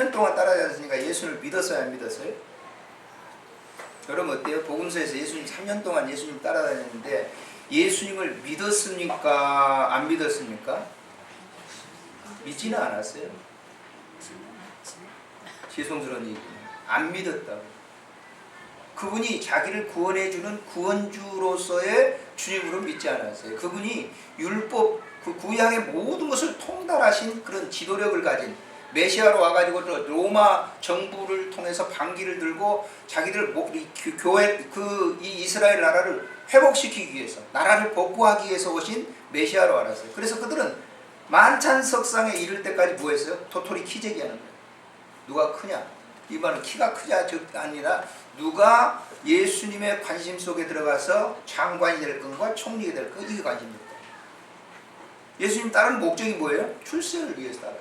3년 동안 따라다녔으니까 예수님을 믿었어요, 안 믿었어요? 여러분 어때요? 복음서에서 예수님 3년 동안 예수님 따라다녔는데 예수님을 믿었습니까? 안 믿었습니까? 믿지는 않았어요. 죄송스러운 얘기는 안 믿었다고. 그분이 자기를 구원해주는 구원주로서의 주님으로 믿지 않았어요. 그분이 율법, 그 구약의 모든 것을 통달하신 그런 지도력을 가진 메시아로 와가지고 로마 정부를 통해서 반기를 들고 자기들 교회 이 이스라엘 나라를 회복시키기 위해서 나라를 복구하기 위해서 오신 메시아로 알았어요. 그래서 그들은 만찬석상에 이를 때까지 뭐 했어요? 도토리 키재기 하는 거예요. 누가 크냐? 이 말은 키가 크냐 아니라 누가 예수님의 관심 속에 들어가서 장관이 될 건가 총리가 될 건가 이게 관심입니다. 예수님 따르는 목적이 뭐예요? 출세를 위해서 따라요.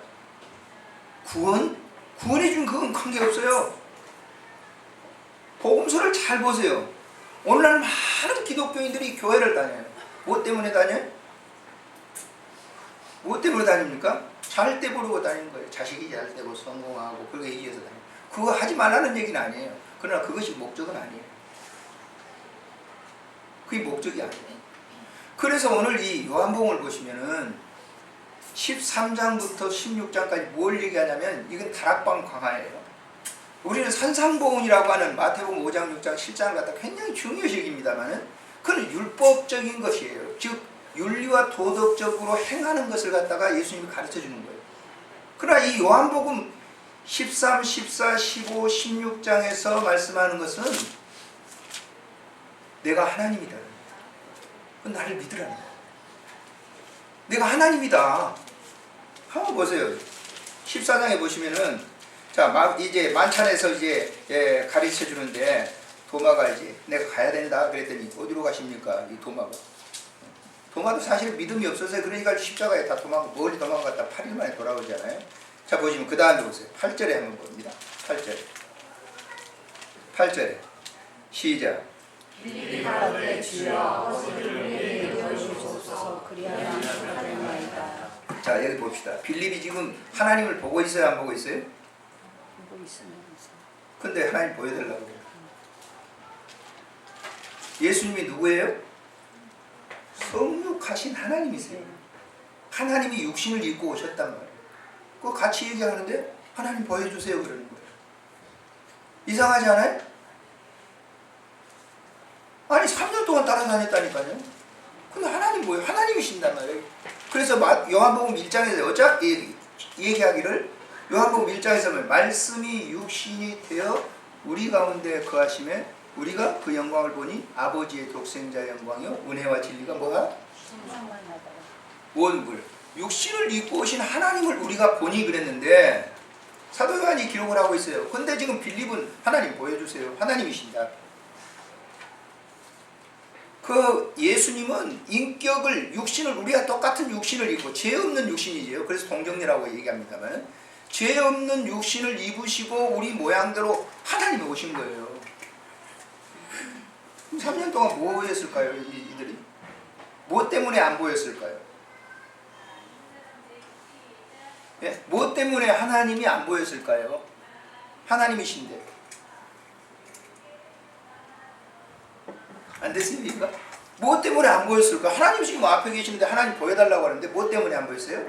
구원해 준 그건 관계없어요. 복음서를 잘 보세요. 오늘날 많은 기독교인들이 교회를 다녀요. 뭐 때문에 다녀요? 뭐 때문에 다닙니까? 잘 때 부르고 다니는 거예요. 자식이 잘 되고 성공하고 그러기 위해서 다녀요. 그거 하지 말라는 얘기는 아니에요. 그러나 그것이 목적은 아니에요. 그게 목적이 아니에요. 그래서 오늘 이 요한복음을 보시면은 13장부터 16장까지 뭘 얘기하냐면 이건 다락방 강화예요. 우리는 산상보훈이라고 하는 마태복음 5장, 6장, 7장을 갖다 굉장히 중요시 여깁니다만은 그건 율법적인 것이에요. 즉 윤리와 도덕적으로 행하는 것을 갖다가 예수님이 가르쳐 주는 거예요. 그러나 이 요한복음 13, 14, 15, 16장에서 말씀하는 것은 내가 하나님이다. 나를 믿으라는 거예요. 내가 하나님이다. 한번 보세요. 14장에 보시면은 자 이제 만찬에서 이제 가르쳐 주는데 도마가 이제 내가 가야 된다 그랬더니 어디로 가십니까? 이 도마가. 도마도 사실 믿음이 없어서 그러니까 십자가에 다 멀리 도망갔다 8일 만에 돌아오잖아요. 자 보시면 그 다음에 보세요. 8절에 한번 봅니다. 8절에 시작. 빌립이 가로되 주여 아버지를 우리에게 보여주소서 그리하여 하나님이다. 자 여기 봅시다. 빌립이 지금 하나님을 보고 있어요? 안 보고 있어요? 보고 있으면서. 근데 하나님 보여달라고 그래요. 예수님이 누구예요? 성육하신 하나님이세요. 하나님이 육신을 입고 오셨단 말이에요. 그거 같이 얘기하는데 하나님 보여주세요 그러는 거예요. 이상하지 않아요? 아니 3년 동안 따라다녔다니까요. 근데 하나님 뭐예요? 하나님이신단 말이에요. 그래서 요한복음 1장에서 어차피 얘기하기를 요한복음 1장에서 말씀이 육신이 되어 우리 가운데 거하심에 우리가 그 영광을 보니 아버지의 독생자 영광이요 은혜와 진리가 뭐야? 원불 육신을 입고 오신 하나님을 우리가 보니 그랬는데 사도 요한이 기록을 하고 있어요. 근데 지금 빌립은 하나님 보여주세요. 하나님이신다. 그 예수님은 인격을 육신을 우리가 똑같은 육신을 입고 죄 없는 육신이지요. 그래서 동정녀라고 얘기합니다만 죄 없는 육신을 입으시고 우리 모양대로 하나님이 오신 거예요. 3년 동안 뭐 했을까요? 이들이? 뭐 때문에 안 보였을까요? 예? 뭐 때문에 하나님이 안 보였을까요? 하나님이신데. 안 됐습니까? 뭐 때문에 안 보였을까? 하나님 지금 앞에 계시는데 하나님 보여달라고 하는데 뭐 때문에 안 보였어요?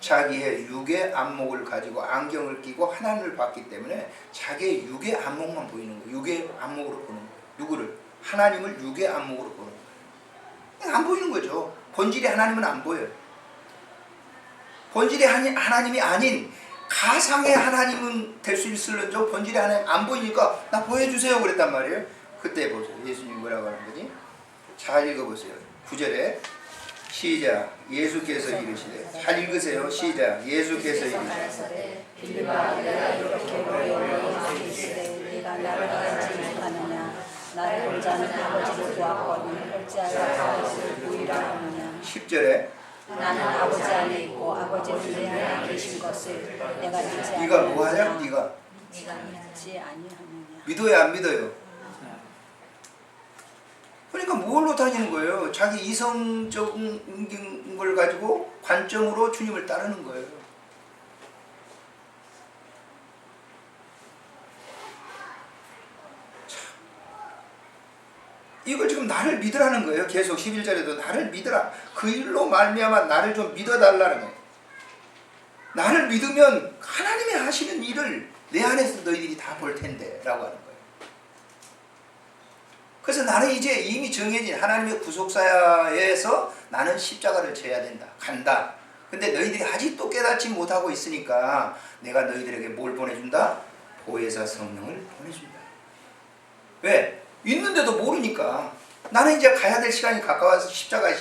자기의 육의 안목을 가지고 안경을 끼고 하나님을 봤기 때문에 자기의 육의 안목만 보이는 거예요. 육의 안목으로 보는 거예요. 누구를? 하나님을 육의 안목으로 보는 거예요. 안 보이는 거죠. 본질이 하나님은 안 보여요. 본질이 하나님이 아닌 가상의 하나님은 될 수 있을런저 본질이 하나님 안 보이니까 나 보여주세요 그랬단 말이에요. 그때 보세요. 예수님이 뭐라고 하는 거지? 잘 읽어보세요. 9절에 시작. 예수께서 이르시되 잘 읽으세요. 시작. 예수께서 이르시되 빌립아 내가 이렇게 너희에게 이르시되 네가 나를 알지 못하느냐 나를 본 자는 아버지를 보았거든 어찌하여 아버지를 보이라 하느냐. 10절에 나는 아버지 안에 있고 아버지는 내 안에 계신 것을 내가 믿지 아니하느냐. 네가 뭐하냐? 네가 믿지 아니하느냐. 믿어요 안 믿어요? 그러니까 뭘로 다니는 거예요? 자기 이성적인 걸 가지고 관점으로 주님을 따르는 거예요. 이걸 지금 나를 믿으라는 거예요. 계속 11절에도 나를 믿으라. 그 일로 말미암아 나를 좀 믿어달라는 거예요. 나를 믿으면 하나님이 하시는 일을 내 안에서 너희들이 다 볼 텐데 라고 하는 거예요. 그래서 나는 이제 이미 정해진 하나님의 구속사에서 나는 십자가를 져야 된다. 간다. 근데 너희들이 아직도 깨닫지 못하고 있으니까 내가 너희들에게 뭘 보내준다? 보혜사 성령을 보내준다. 왜? 있는데도 모르니까. 나는 이제 가야 될 시간이 가까워서 십자가의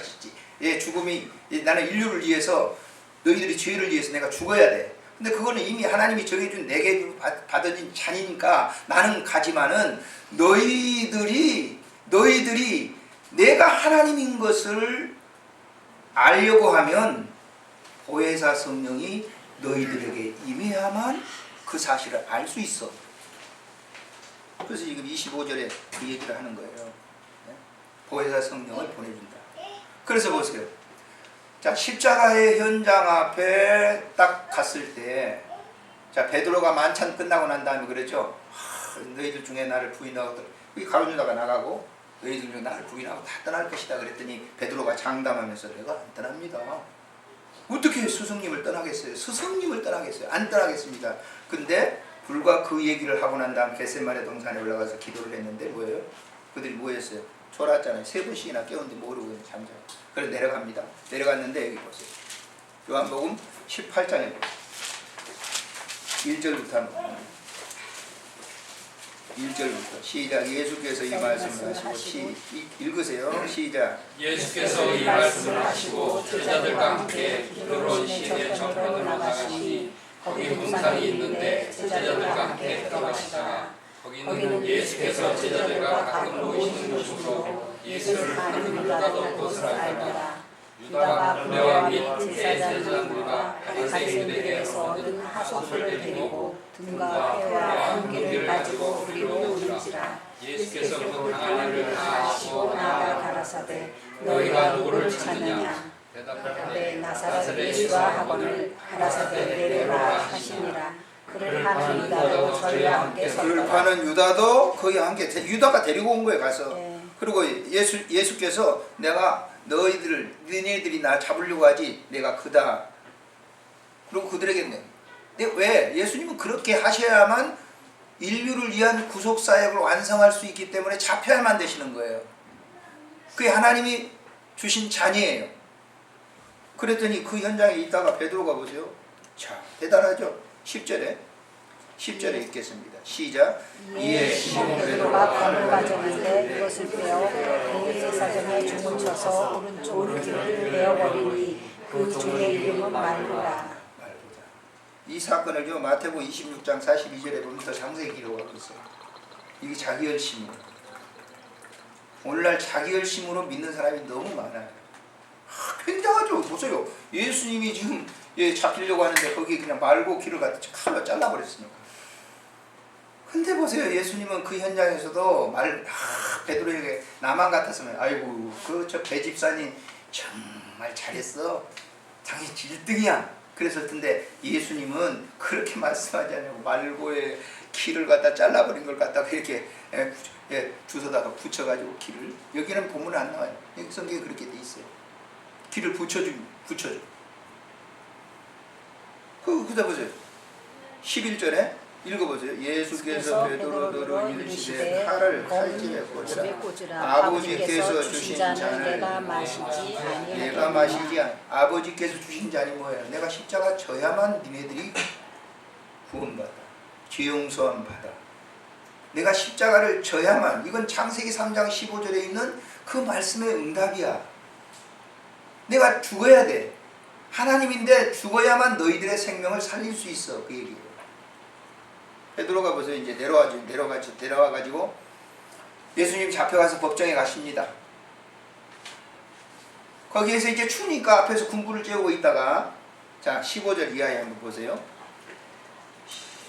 죽음이 나는 인류를 위해서 너희들이 죄를 위해서 내가 죽어야 돼. 근데 그거는 이미 하나님이 정해준 내게 받아진 잔이니까 나는 가지만은 너희들이 내가 하나님인 것을 알려고 하면 보혜사 성령이 너희들에게 임해야만 그 사실을 알 수 있어. 그래서 지금 25절에 그 얘기를 하는 거예요. 보혜사 성령을 보내준다. 그래서 보세요. 자, 십자가의 현장 앞에 딱 갔을 때, 자, 베드로가 만찬 끝나고 난 다음에 그랬죠. 너희들 중에 나를 부인하고, 가룟 유다가 나가고 너희들 중에 나를 부인하고 다 떠날 것이다 그랬더니 베드로가 장담하면서 내가 안 떠납니다. 어떻게 스승님을 떠나겠어요? 스승님을 떠나겠어요? 안 떠나겠습니다. 근데 불과 그 얘기를 하고 난 다음 겟세마네 동산에 올라가서 기도를 했는데 뭐예요? 그들이 뭐 했어요? 졸았잖아요. 3번씩이나 깨웠는데 모르고 잠자고. 그래서 내려갑니다. 내려갔는데 여기 보세요. 요한복음 18장에 보세요. 1절부터 한번 1절부터 시작. 예수께서 이 말씀을 하시고 읽으세요. 시작. 예수께서 이 말씀을 하시고 제자들과 함께 기도로 시내 저편으로 나가시니 거기 문상이 있는데 제자들과 함께 들어가시다가 거기는 예수께서 제자들과 가끔 모이시는 곳으로 예수를 가는 유다도 그것을 알더라. 유다가 블레와 및 제사장들과 바리새인들에게서 얻은 하소풀을 데리고 등과 회와 분기를 가지고 그리로 오는지라. 예수께서 그 강한 일을 하시고 나아가 가라사대 너희가 누구를 찾느냐. 대답하되 나사렛 예수라 하거늘 가라사대 내려라 하시니라. 그를 파는 유다도 저희와 함께 섰더라. 그를 파는 유다도 거기 함께, 유다가 데리고 온 거예요. 가서. 그리고 예수께서 내가 너희들이 나 잡으려고 하지 내가 그다. 그리고 그들에게 왜? 예수님은 그렇게 하셔야만 인류를 위한 구속사역을 완성할 수 있기 때문에 잡혀야만 되시는 거예요. 그게 하나님이 주신 잔이에요. 그랬더니 그 현장에 있다가 베드로가 보세요. 자, 대단하죠? 10절에 읽겠습니다. 시작. 이에 시몬 베드로가 밥을 가져는데 이것을 빼어 대제사장의 중을 쳐서 오른쪽을 베어버리니 그 중의 이름은 말고라. 이 사건을 마태복음 26장 42절에 보면 더 상세히 기록하고 있어요. 이게 자기 열심이에요. 오늘날 자기 열심으로 믿는 사람이 너무 많아요. 굉장하죠. 보세요. 예수님이 지금 잡히려고 하는데 거기 그냥 말고 길을 갖다 칼로 잘라버렸으니까. 근데 보세요. 예수님은 그 현장에서도 베드로에게 나만 같았으면 아이고 저 배집사님 정말 잘했어. 당연히 1등이야. 그랬을 텐데 예수님은 그렇게 말씀하지 않냐고 말고의 길을 갖다 잘라버린 걸 갖다가 이렇게 주워다가 붙여가지고 길을 여기는 본문에 안 나와요. 여기 성경에 그렇게 돼 있어요. 길을 붙여줘. 그다 보세요. 11절에 읽어보세요. 예수께서 베드로더러 이르시되 칼을 칼집에 꽂으라. 아버지께서 주신 잔을 내가 마시지 아버지께서 주신 잔이 뭐예요? 내가 십자가 져야만 니네들이 구원받아. 죄 용서함 받아. 내가 십자가를 져야만. 이건 창세기 3장 15절에 있는 그 말씀의 응답이야. 내가 죽어야 돼. 하나님인데 죽어야만 너희들의 생명을 살릴 수 있어. 그 얘기예요. 베드로가 보세요. 이제 내려와가지고 예수님 잡혀가서 법정에 가십니다. 거기에서 이제 추우니까 앞에서 군부를 째우고 있다가 자 15절 이하에 한번 보세요.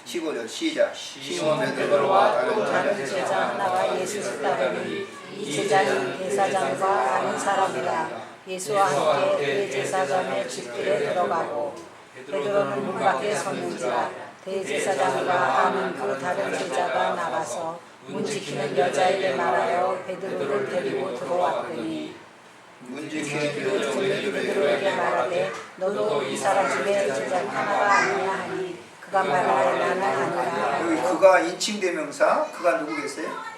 15절 시작. 시몬 베드로와 다른 제자 하나가 예수를 따르니 이 제자는 대사장과 아는 사람이라. 예수와 함께 대제사장의 집들에 들어가고 베드로는 문 밖에 섰는지라. 대제사장과 아는 그 다른 제자가 나가서 문 지키는 여자에게 말하여 베드로를 데리고 들어왔더니 문지키는 베드로에게 말하되 너도 이 사람 중에 제자 하나가 아니냐 하니 그가 말하되 나는 아니라 여기 그가 인칭대명사, 그가 누구겠어요?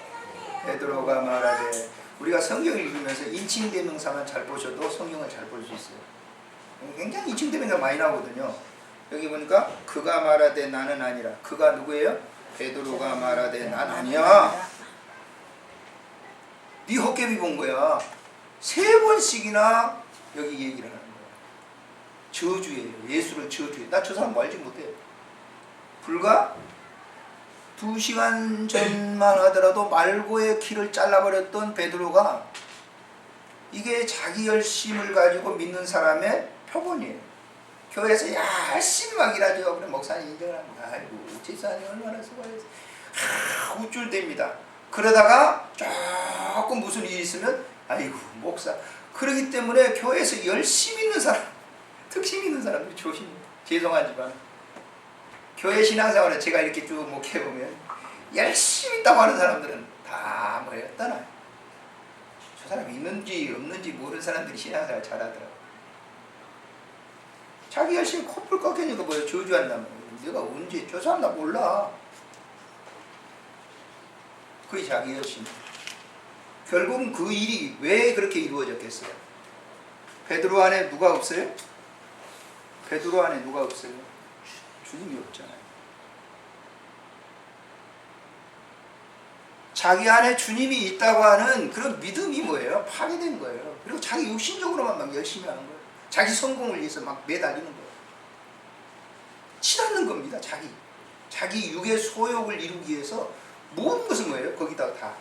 베드로가 말하되, 우리가 성경을 읽으면서 인칭대명사만 잘 보셔도 성경을 잘 볼 수 있어요. 굉장히 인칭대명사 많이 나오거든요. 여기 보니까 그가 말하되 나는 아니라, 그가 누구예요? 베드로가 말하되 난 아니야. 네 헛개비 본 거야. 3번씩이나 여기 얘기를 하는 거야. 저주예요. 예수를 저주해. 나 저 사람 알지 못해. 불과 2시간 전만 하더라도 말고의 길을 잘라버렸던 베드로가 이게 자기 열심을 가지고 믿는 사람의 표본이에요. 교회에서 열심히 막 일하죠. 그래 목사님 인정을 합니다. 아이고 집사님 얼마나 수고하셨어요. 우쭐댑니다. 그러다가 조금 무슨 일이 있으면 아이고 목사. 그러기 때문에 교회에서 열심히 있는 사람, 특심 있는 사람들이 조심해요. 죄송하지만 교회 신앙생활에 제가 이렇게 쭉 목회해보면 열심히 있다고 하는 사람들은 다 뭐예요? 떠나요. 저 사람이 있는지 없는지 모르는 사람들이 신앙생활 잘하더라고요. 자기 열심히 코뿔 꺾이니까 뭐예요? 저주한다면 내가 언제 저 사람 나 몰라. 그게 자기 열심. 결국은 그 일이 왜 그렇게 이루어졌겠어요? 베드로 안에 누가 없어요? 베드로 안에 누가 없어요? 주님이 없잖아요. 자기 안에 주님이 있다고 하는 그런 믿음이 뭐예요? 파괴된 거예요. 그리고 자기 육신적으로만 막 열심히 하는 거예요. 자기 성공을 위해서 막 매달리는 거예요. 치닫는 겁니다. 자기 육의 소욕을 이루기 위해서 모든 것은 뭐예요? 거기다가 다.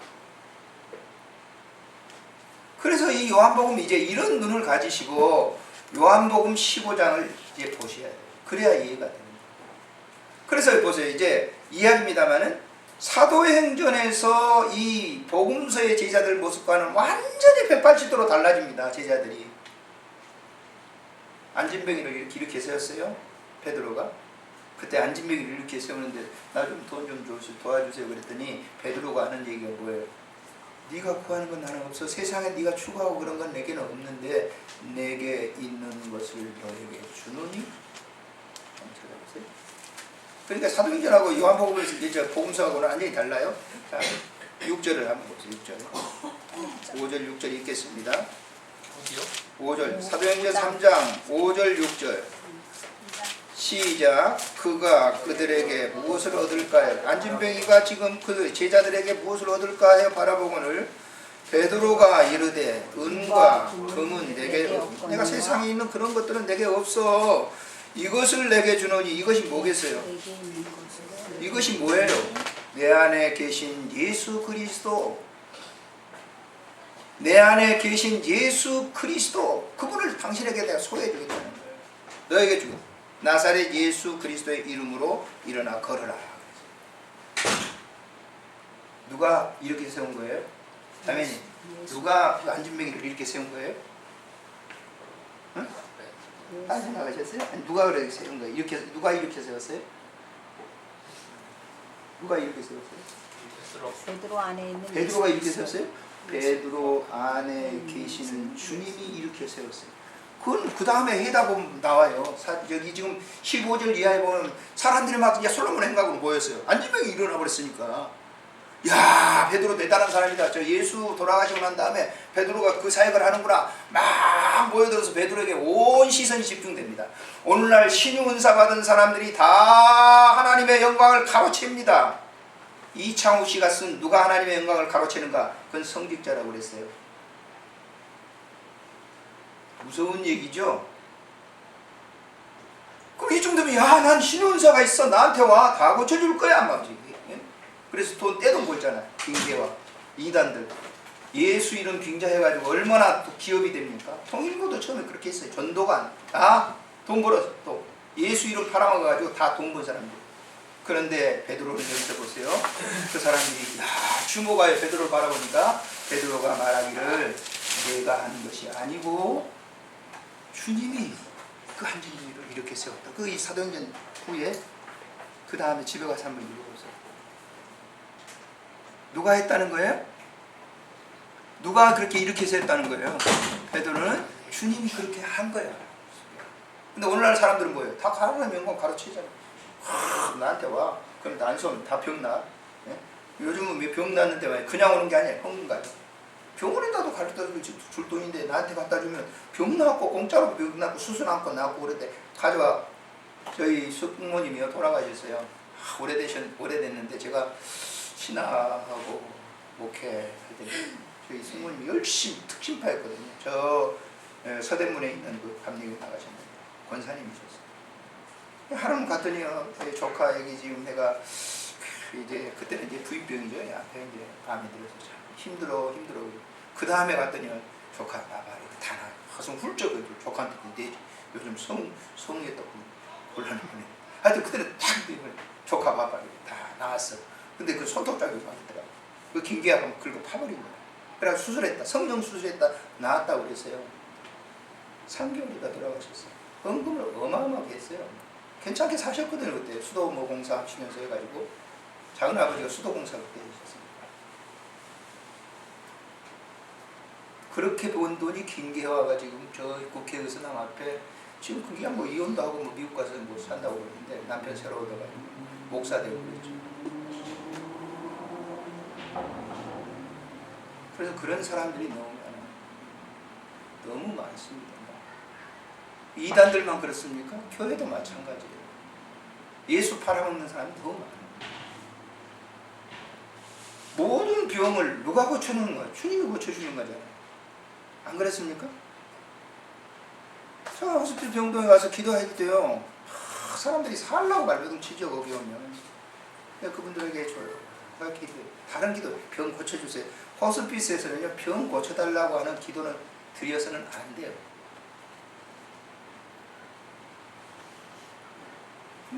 그래서 이 요한복음 이제 이런 눈을 가지시고 요한복음 15장을 이제 보셔야 돼요. 그래야 이해가 됩니다. 그래서 보세요. 이제 이야기입니다만은 사도행전에서 이 복음서의 제자들 모습과는 완전히 180도로 달라집니다. 제자들이. 안진뱅이를 이렇게 세웠어요. 베드로가. 그때 안진뱅이를 이렇게 세우는데 나 좀 돈 좀 도와주세요 그랬더니 베드로가 하는 얘기가 뭐예요? 네가 구하는 건 나는 없어. 세상에 네가 추구하고 그런 건 내게는 없는데 내게 있는 것을 너에게 주노니? 한번 찾아보세요. 그러니까 사도행전하고 요한복음에서 이제 복음서하고는 완전히 달라요. 자, 6절을 한번 보세요. 6절. 5절 6절 읽겠습니다. 어디요? 5절. 사도행전 3장 5절 6절. 시작. 그가 그들에게 무엇을 얻을까요? 안진뱅이가 지금 그 제자들에게 무엇을 얻을까 요 바라보거늘 베드로가 이르되 은과 금은 내게 없고 내가 세상에 있는 그런 것들은 내게 없어. 이것을 내게 주노니. 이것이 뭐겠어요? 이것이 뭐예요? 내 안에 계신 예수 그리스도. 내 안에 계신 예수 그리스도. 그분을 당신에게 내가 소개해 주겠다는 거예요. 너에게 주겠다. 나사렛 예수 그리스도의 이름으로 일어나 걸어라. 누가 이렇게 세운 거예요? 당연히 누가 안진뱅이를 이렇게 세운 거예요? 응? 딴 생각하셨어요? 아니, 누가 그렇게 세운 거예요? 이렇게 누가 이렇게 세웠어요? 누가 이렇게 세웠어요? 베드로 안에 있는 베드로가 이렇게 세웠어요? 베드로 안에 계시는 주님이 이렇게 세웠어요. 그건 그 다음에 해다 보면 나와요. 여기 지금 15절 이하에 보면 사람들이 막 솔로몬 행각으로 모였어요. 안진뱅이 일어나 버렸으니까. 야, 베드로 대단한 사람이다. 저 예수 돌아가시고 난 다음에 베드로가 그 사역을 하는구나. 막 모여들어서 베드로에게 온 시선이 집중됩니다. 오늘날 신유 은사 받은 사람들이 다 하나님의 영광을 가로챕니다. 이창우 씨가 쓴 누가 하나님의 영광을 가로채는가? 그건 성직자라고 그랬어요. 무서운 얘기죠? 그럼 이 정도면 야, 난 신유은사가 있어. 나한테 와. 다 고쳐줄 거야. 막. 그래서 돈 떼돈 벌잖아요. 빙계와 이단들. 예수 이름 빙자해가지고 얼마나 또 기업이 됩니까? 통일교도 처음에 그렇게 했어요. 전도관. 다 돈 벌어서 또 예수 이름 팔아먹어가지고 다 돈 번 사람들. 그런데 베드로를 여기서 보세요. 그 사람들이 주목하여 베드로를 바라보니까 베드로가 말하기를 내가 하는 것이 아니고 주님이 그 안진뱅이를 이렇게 세웠다. 그 이 사도행전 후에 그 다음에 집에 가서 한번 읽어보세요. 누가 했다는 거예요? 누가 그렇게 일으켜서 했다는 거예요? 베드로는 주님이 그렇게 한 거야. 근데 오늘날 사람들은 뭐예요? 다 가르치는 명건 가르치잖아. 나한테 와. 그럼 난손 다 병나. 예? 요즘은 왜 병 났는데 왜 그냥 오는 게 아니야. 현금 가요. 병원에다도 가르쳐 줄 돈인데 나한테 갖다 주면 병 나고 공짜로 병 나고 수술 안고 나고 그런데 가져와. 저희 숙모님이요 돌아가셨어요. 오래됐는데 제가 신학하고 목회할 때 저희 숙모님이 열심히 특심파였거든요. 저 서대문에 있는 그 감리교 나가셨는데 권사님이셨어요. 하루는 갔더니요 저희 조카 얘기 지금 내가 이제 그때는 이제 부인병이죠. 앞에 이제 암이 들어서 참 힘들어. 그 다음에 갔더니요 조카 봐봐 이거 다 나. 가슴 훌쩍 조카한테 내 요즘 성의했다고 곤란하네. 하여튼 그때는 딱 조카 봐봐 이거 다 나왔어. 근데 그 손톱짝이 맞더라고. 그 김기아가 긁어 파버린 거야. 그래서 수술했다. 성령 수술했다. 나았다고 그랬어요. 3개월이다 돌아가셨어요. 헌금을 어마어마하게 했어요. 괜찮게 사셨거든요. 그때 수도 뭐 공사 하시면서 해가지고 작은 아버지가 수도 공사 그때 하셨습니다. 그렇게 번 돈이 김계화가 지금 저 국회의사당 앞에 지금 그게 뭐 이혼도 하고 뭐 미국 가서 뭐 산다고 그러는데 남편 새로 얻어가지고 목사 되고 그랬죠. 그래서 그런 사람들이 너무 많습니다. 이단들만 그렇습니까? 교회도 마찬가지예요. 예수 팔아먹는 사람이 더 많아요. 모든 병을 누가 고쳐주는 거야? 주님이 고쳐주는 거잖아요. 안 그랬습니까? 제가 호스피스 병동에 가서 기도할 때요 사람들이 살라고 발버둥치죠. 거기 오면 그분들에게 해줘요. 다른 기도 병 고쳐주세요. 호스피스에서는요 병 고쳐달라고 하는 기도는 드려서는 안 돼요.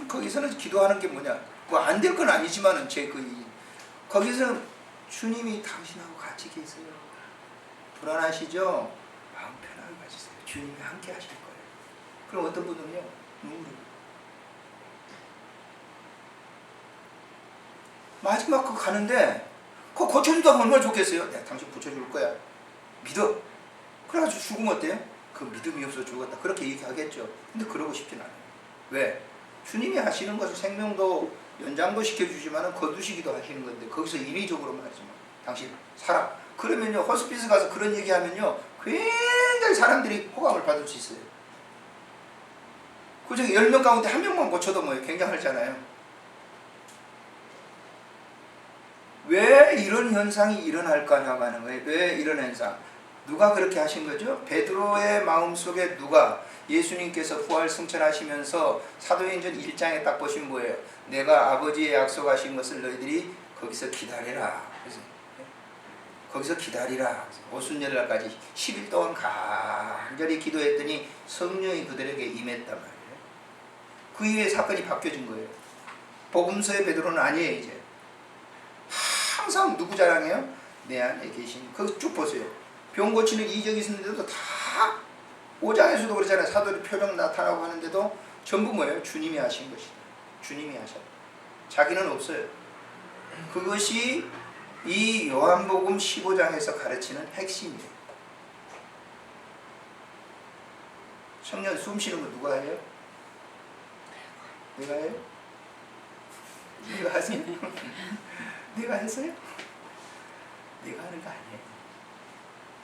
거기서는 기도하는 게 뭐냐 뭐 안 될 건 아니지만은 거기서 주님이 당신하고 같이 계세요. 불안하시죠? 마음 편하게 가지세요. 주님이 함께 하실 거예요. 그럼 어떤 분은요 눈물이 마지막 그거 가는데 그거 고쳐준다면 얼마나 좋겠어요. 내가 당신 고쳐줄 거야. 믿어. 그래가지고 죽으면 어때요? 그 믿음이 없어서 죽었다. 그렇게 얘기하겠죠. 근데 그러고 싶진 않아요. 왜? 주님이 하시는 것을 생명도 연장도 시켜주지만 거두시기도 하시는 건데 거기서 인위적으로 말하지만 당신 살아. 그러면요 호스피스 가서 그런 얘기하면요 굉장히 사람들이 호감을 받을 수 있어요. 그 중에 10명 가운데 1명만 고쳐도 뭐 굉장하잖아요. 왜 이런 현상이 일어날까 하는 거예요. 왜 이런 현상? 누가 그렇게 하신 거죠? 베드로의 마음속에 누가 예수님께서 부활 승천하시면서 사도행전 1장에 딱 보시면 뭐예요? 내가 아버지의 약속하신 것을 너희들이 거기서 기다리라. 그래서 거기서 기다리라. 오순절날까지 10일 동안 간절히 기도했더니 성령이 그들에게 임했단 말이에요. 그 이후에 사건이 바뀌어진 거예요. 복음서의 베드로는 아니에요. 이제 항상 누구 자랑해요? 내 안에 계신. 그거 쭉 보세요. 병 고치는 이적이 있었는데도 다 5장에서도 그렇잖아요. 사도의 표정 나타나고 하는데도 전부 뭐예요? 주님이 하신 것이다. 주님이 하셨다. 자기는 없어요. 그것이 이 요한복음 15장에서 가르치는 핵심이에요. 청년 숨 쉬는 거 누가 해요? 내가 해요? 내가 하세요? 내가 했어요? 내가 하는 거 아니에요.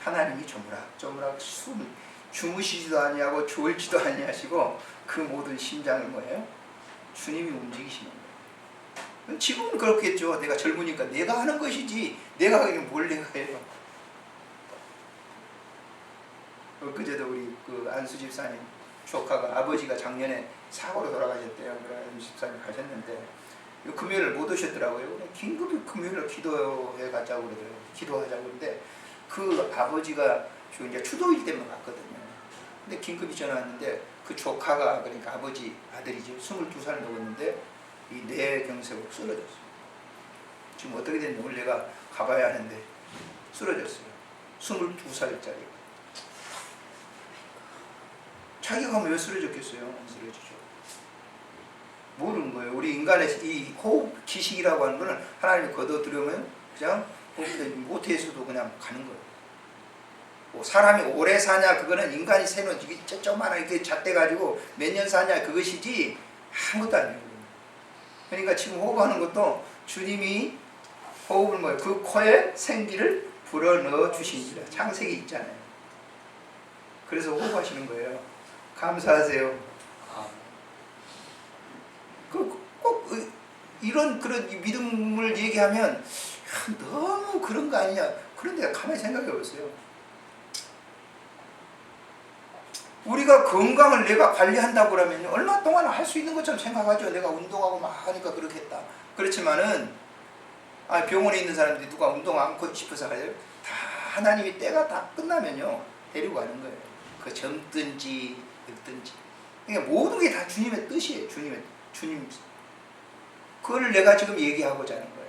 하나님이 조무락 주무시지도 아니하고 졸지도 아니하시고 그 모든 심장을 뭐예요? 주님이 움직이시는 거예요. 지금은 그렇겠죠. 내가 젊으니까 내가 하는 것이지 내가 하기는 뭘 내가 해요. 엊그제도 우리 그 안수 집사님 조카가 아버지가 작년에 사고로 돌아가셨대요. 그래 안수 집사님 가셨는데 금요일을 못 오셨더라고요. 긴급히 금요일을 기도해 가자고 그러더라고요. 기도하자고 그러는데 그 아버지가 이제 추도일 때만 갔거든요. 근데 긴급히 전화 왔는데 그 조카가 그러니까 아버지 아들이죠. 22살 먹었는데 이 뇌경색으로 쓰러졌어요. 지금 어떻게 됐는지 오늘 내가 가봐야 하는데 쓰러졌어요. 22살짜리. 자기가 가면 왜 쓰러졌겠어요? 안 쓰러지죠. 모르는 거예요. 우리 인간의 이 호흡 기식이라고 하는 거는 하나님이 거둬들으면 그냥 모태에서도 그냥 가는 거예요. 뭐 사람이 오래 사냐 그거는 인간이 세는 이게 조그마한 이렇게 잣대가지고 몇 년 사냐 그것이지 아무것도 아니에요. 그러니까 지금 호흡하는 것도 주님이 호흡을 뭐예요? 그 코에 생기를 불어넣어 주시니라. 창세기 있잖아요. 그래서 호흡하시는 거예요. 감사하세요. 꼭 이런 그런 믿음을 얘기하면 너무 그런 거 아니냐. 그런데 가만히 생각해 보세요. 우리가 건강을 내가 관리한다고 그러면 얼마 동안 할 수 있는 것처럼 생각하죠. 내가 운동하고 막 하니까 그렇겠다. 그렇지만은 병원에 있는 사람들이 누가 운동 않고 싶어서 가요? 다 하나님이 때가 다 끝나면요 데리고 가는 거예요. 그 젊든지 늙든지. 그러니까 모든 게 다 주님의 뜻이에요. 주님. 그걸 내가 지금 얘기하고자 하는 거예요.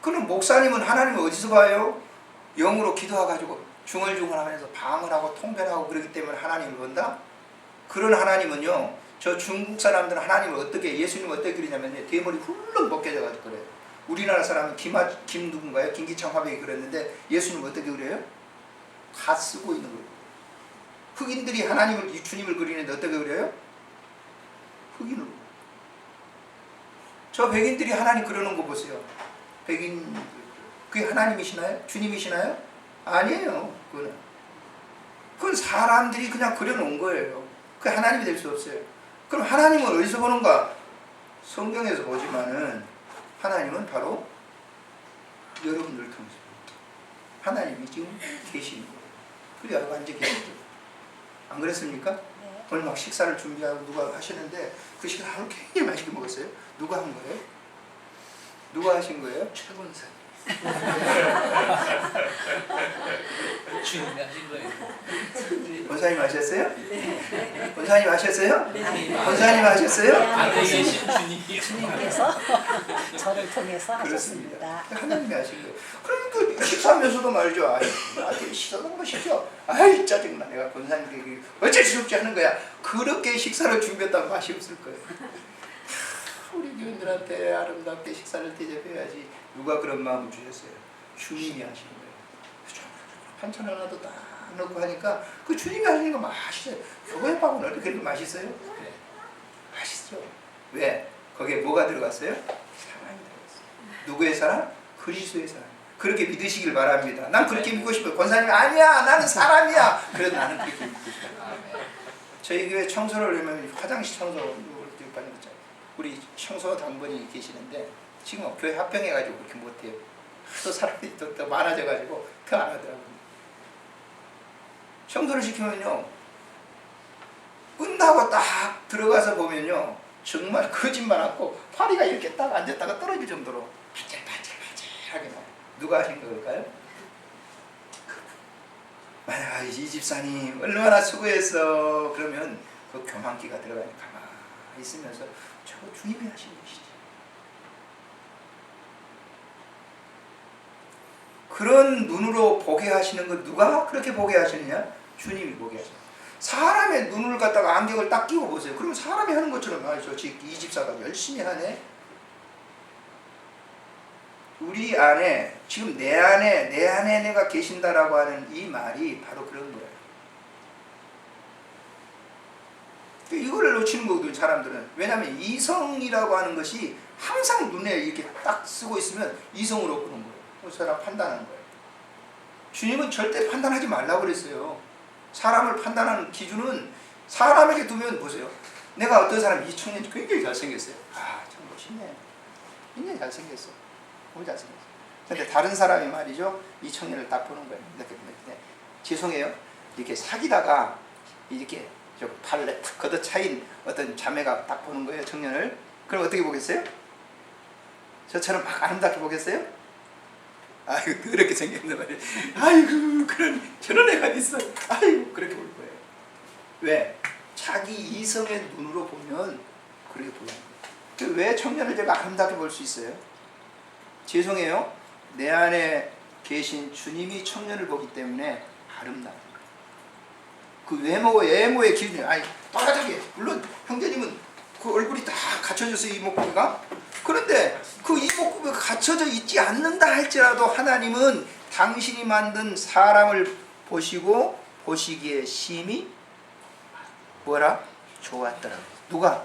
그럼 목사님은 하나님을 어디서 봐요? 영으로 기도해가지고 중얼중얼하면서 방언하고 통변하고 그러기 때문에 하나님을 본다? 그런 하나님은요, 저 중국 사람들은 하나님을 어떻게, 예수님을 어떻게 그리냐면요, 대머리 훌렁 벗겨져가지고 그래요. 우리나라 사람은 김 누군가요? 김기창 화백이 그랬는데 예수님을 어떻게 그려요? 다 쓰고 있는 거예요. 흑인들이 하나님을, 주님을 그리는데 어떻게 그려요? 흑인으로. 저 백인들이 하나님 그려놓은 거 보세요. 백인, 그게 하나님이시나요? 주님이시나요? 아니에요. 그건 사람들이 그냥 그려놓은 거예요. 그게 하나님이 될 수 없어요. 그럼 하나님은 어디서 보는가? 성경에서 보지만은 하나님은 바로 여러분들 통해서 하나님이 지금 계시는 거예요. 그래 알고 앉아 계시죠. 안 그랬습니까? 네. 오늘 막 식사를 준비하고 누가 하시는데 그 식사 하루 굉장히 맛있게 먹었어요. 누가 한 거예요? 누가 하신 거예요? 최권사님. 주님이 하신 거예요. 권사님 하셨어요? 네. 권사님 하셨어요? 네. 권사님 하셨어요? 안에 계신 주님이요. 주님께서 저를 통해서 그렇습니다. 하셨습니다. 하나님이 하신 거예요. 그러니까 식사하면서도 말이죠. 아이 식사하는 거 시켜. 아이 짜증나. 내가 권사님께 어쩔 수 없지 하는 거야. 그렇게 식사를 준비했다고 맛이 없을 거예요. 우리 교인들한테 아름답게 식사를 대접해야지. 누가 그런 마음을 주셨어요? 주님이 하신 거예요. 반찬 하나도 딱 넣고 하니까 그 주님이 하시는 거 맛있어요. 교회 밥은 어떻게 그렇게 맛있어요? 네. 맛있죠. 왜? 거기에 뭐가 들어갔어요? 사랑이 들어갔어요. 누구의 사랑? 그리스도의 사랑. 그렇게 믿으시길 바랍니다. 난 그렇게 믿고 싶어요. 권사님이 아니야, 나는 사람이야. 그래도 나는 그렇게 믿고 싶어요. 저희 교회 청소를 하면 화장실 청소 우리 청소 당번이 계시는데 지금 교회 합병해가지고 그렇게 못해요. 또 사람들이 더 많아져가지고 더 안 하더라고요. 청소를 시키면요 끝나고 딱 들어가서 보면요 정말 거짓말 않고 파리가 이렇게 딱 앉았다가 떨어질 정도로 반질반질반질하게 나와요. 누가 하신 걸까요? 만약 이 집사님 얼마나 수고했어 그러면 그 교만기가 들어가니까 가만히 있으면서 저거 주님이 하신 것이지. 그런 눈으로 보게 하시는 건 누가 그렇게 보게 하시느냐? 주님이 보게 하셔요. 사람의 눈을 갖다가 안경을 딱 끼고 보세요. 그러면 사람이 하는 것처럼 말이죠. 이 집사가 열심히 하네. 우리 안에 지금 내 안에 내가 계신다라고 하는 이 말이 바로 그런 거예요. 이거를 놓치는 거거든요, 사람들은. 왜냐하면 이성이라고 하는 것이 항상 눈에 이렇게 딱 쓰고 있으면 이성으로 보는 거예요. 그 사람 판단하는 거예요. 주님은 절대 판단하지 말라고 그랬어요. 사람을 판단하는 기준은 사람에게 두면 보세요. 내가 어떤 사람 이 청년이 굉장히 잘생겼어요. 아, 참 멋있네. 굉장히 잘생겼어. 너무 잘생겼어. 근데 다른 사람이 말이죠. 이 청년을 딱 보는 거예요. 이렇게 보는데 죄송해요. 이렇게 사귀다가 이렇게 저 팔에 탁 걷어차인 어떤 자매가 딱 보는 거예요. 청년을. 그럼 어떻게 보겠어요? 저처럼 막 아름답게 보겠어요? 아이고 그렇게 생겼단 말이에요. 아이고 저런 애가 있어. 아이고 그렇게 볼 거예요. 왜? 자기 이성의 눈으로 보면 그렇게 보여요. 왜 청년을 제가 아름답게 볼 수 있어요? 죄송해요. 내 안에 계신 주님이 청년을 보기 때문에 아름다워요. 그 외모의 기준이 아니 똑같하게 물론 형제님은 그 얼굴이 다 갖춰져서 이목구비가. 그런데 그 이목구비가 갖춰져 있지 않는다 할지라도 하나님은 당신이 만든 사람을 보시고 보시기에 심히 뭐라? 좋았더라. 누가?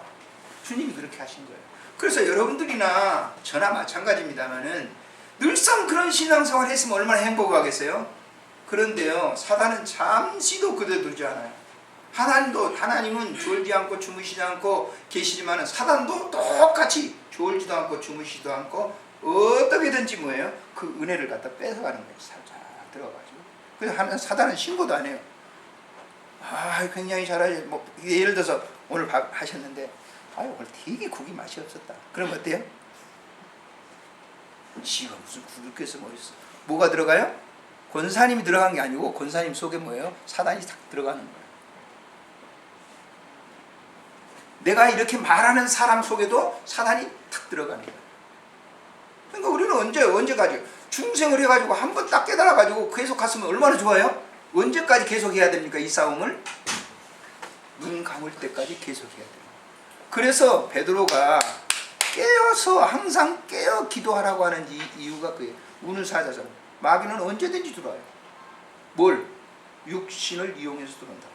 주님이 그렇게 하신 거예요. 그래서 여러분들이나 저나 마찬가지입니다만은 늘상 그런 신앙생활 했으면 얼마나 행복하겠어요? 그런데요, 사단은 잠시도 그대두지 않아요. 하나님은 졸지 않고 주무시지 않고 계시지만은 사단도 똑같이 졸지도 않고 주무시지도 않고 어떻게든지 뭐예요? 그 은혜를 갖다 뺏어가는 거예요. 살짝 들어가지고. 그래서 사단은 신고도 안 해요. 굉장히 잘하지. 뭐 예를 들어서 오늘 밥 하셨는데 오늘 되게 국이 맛이 없었다. 그럼 어때요? 지가 무슨 국을 껴서 멋있어. 뭐가 들어가요? 권사님이 들어간 게 아니고 권사님 속에 뭐예요? 사단이 딱 들어가는 거예요. 내가 이렇게 말하는 사람 속에도 사단이 탁 들어가는 거예요. 그러니까 우리는 언제까지 중생을 해가지고 한 번 딱 깨달아가지고 계속 갔으면 얼마나 좋아요? 언제까지 계속 해야 됩니까? 이 싸움을? 눈 감을 때까지 계속 해야 돼요. 그래서 베드로가 깨어서 항상 깨어 기도하라고 하는 이유가 그예요. 우는 사자잖아. 마귀는 언제든지 들어와요. 뭘? 육신을 이용해서 들어온다.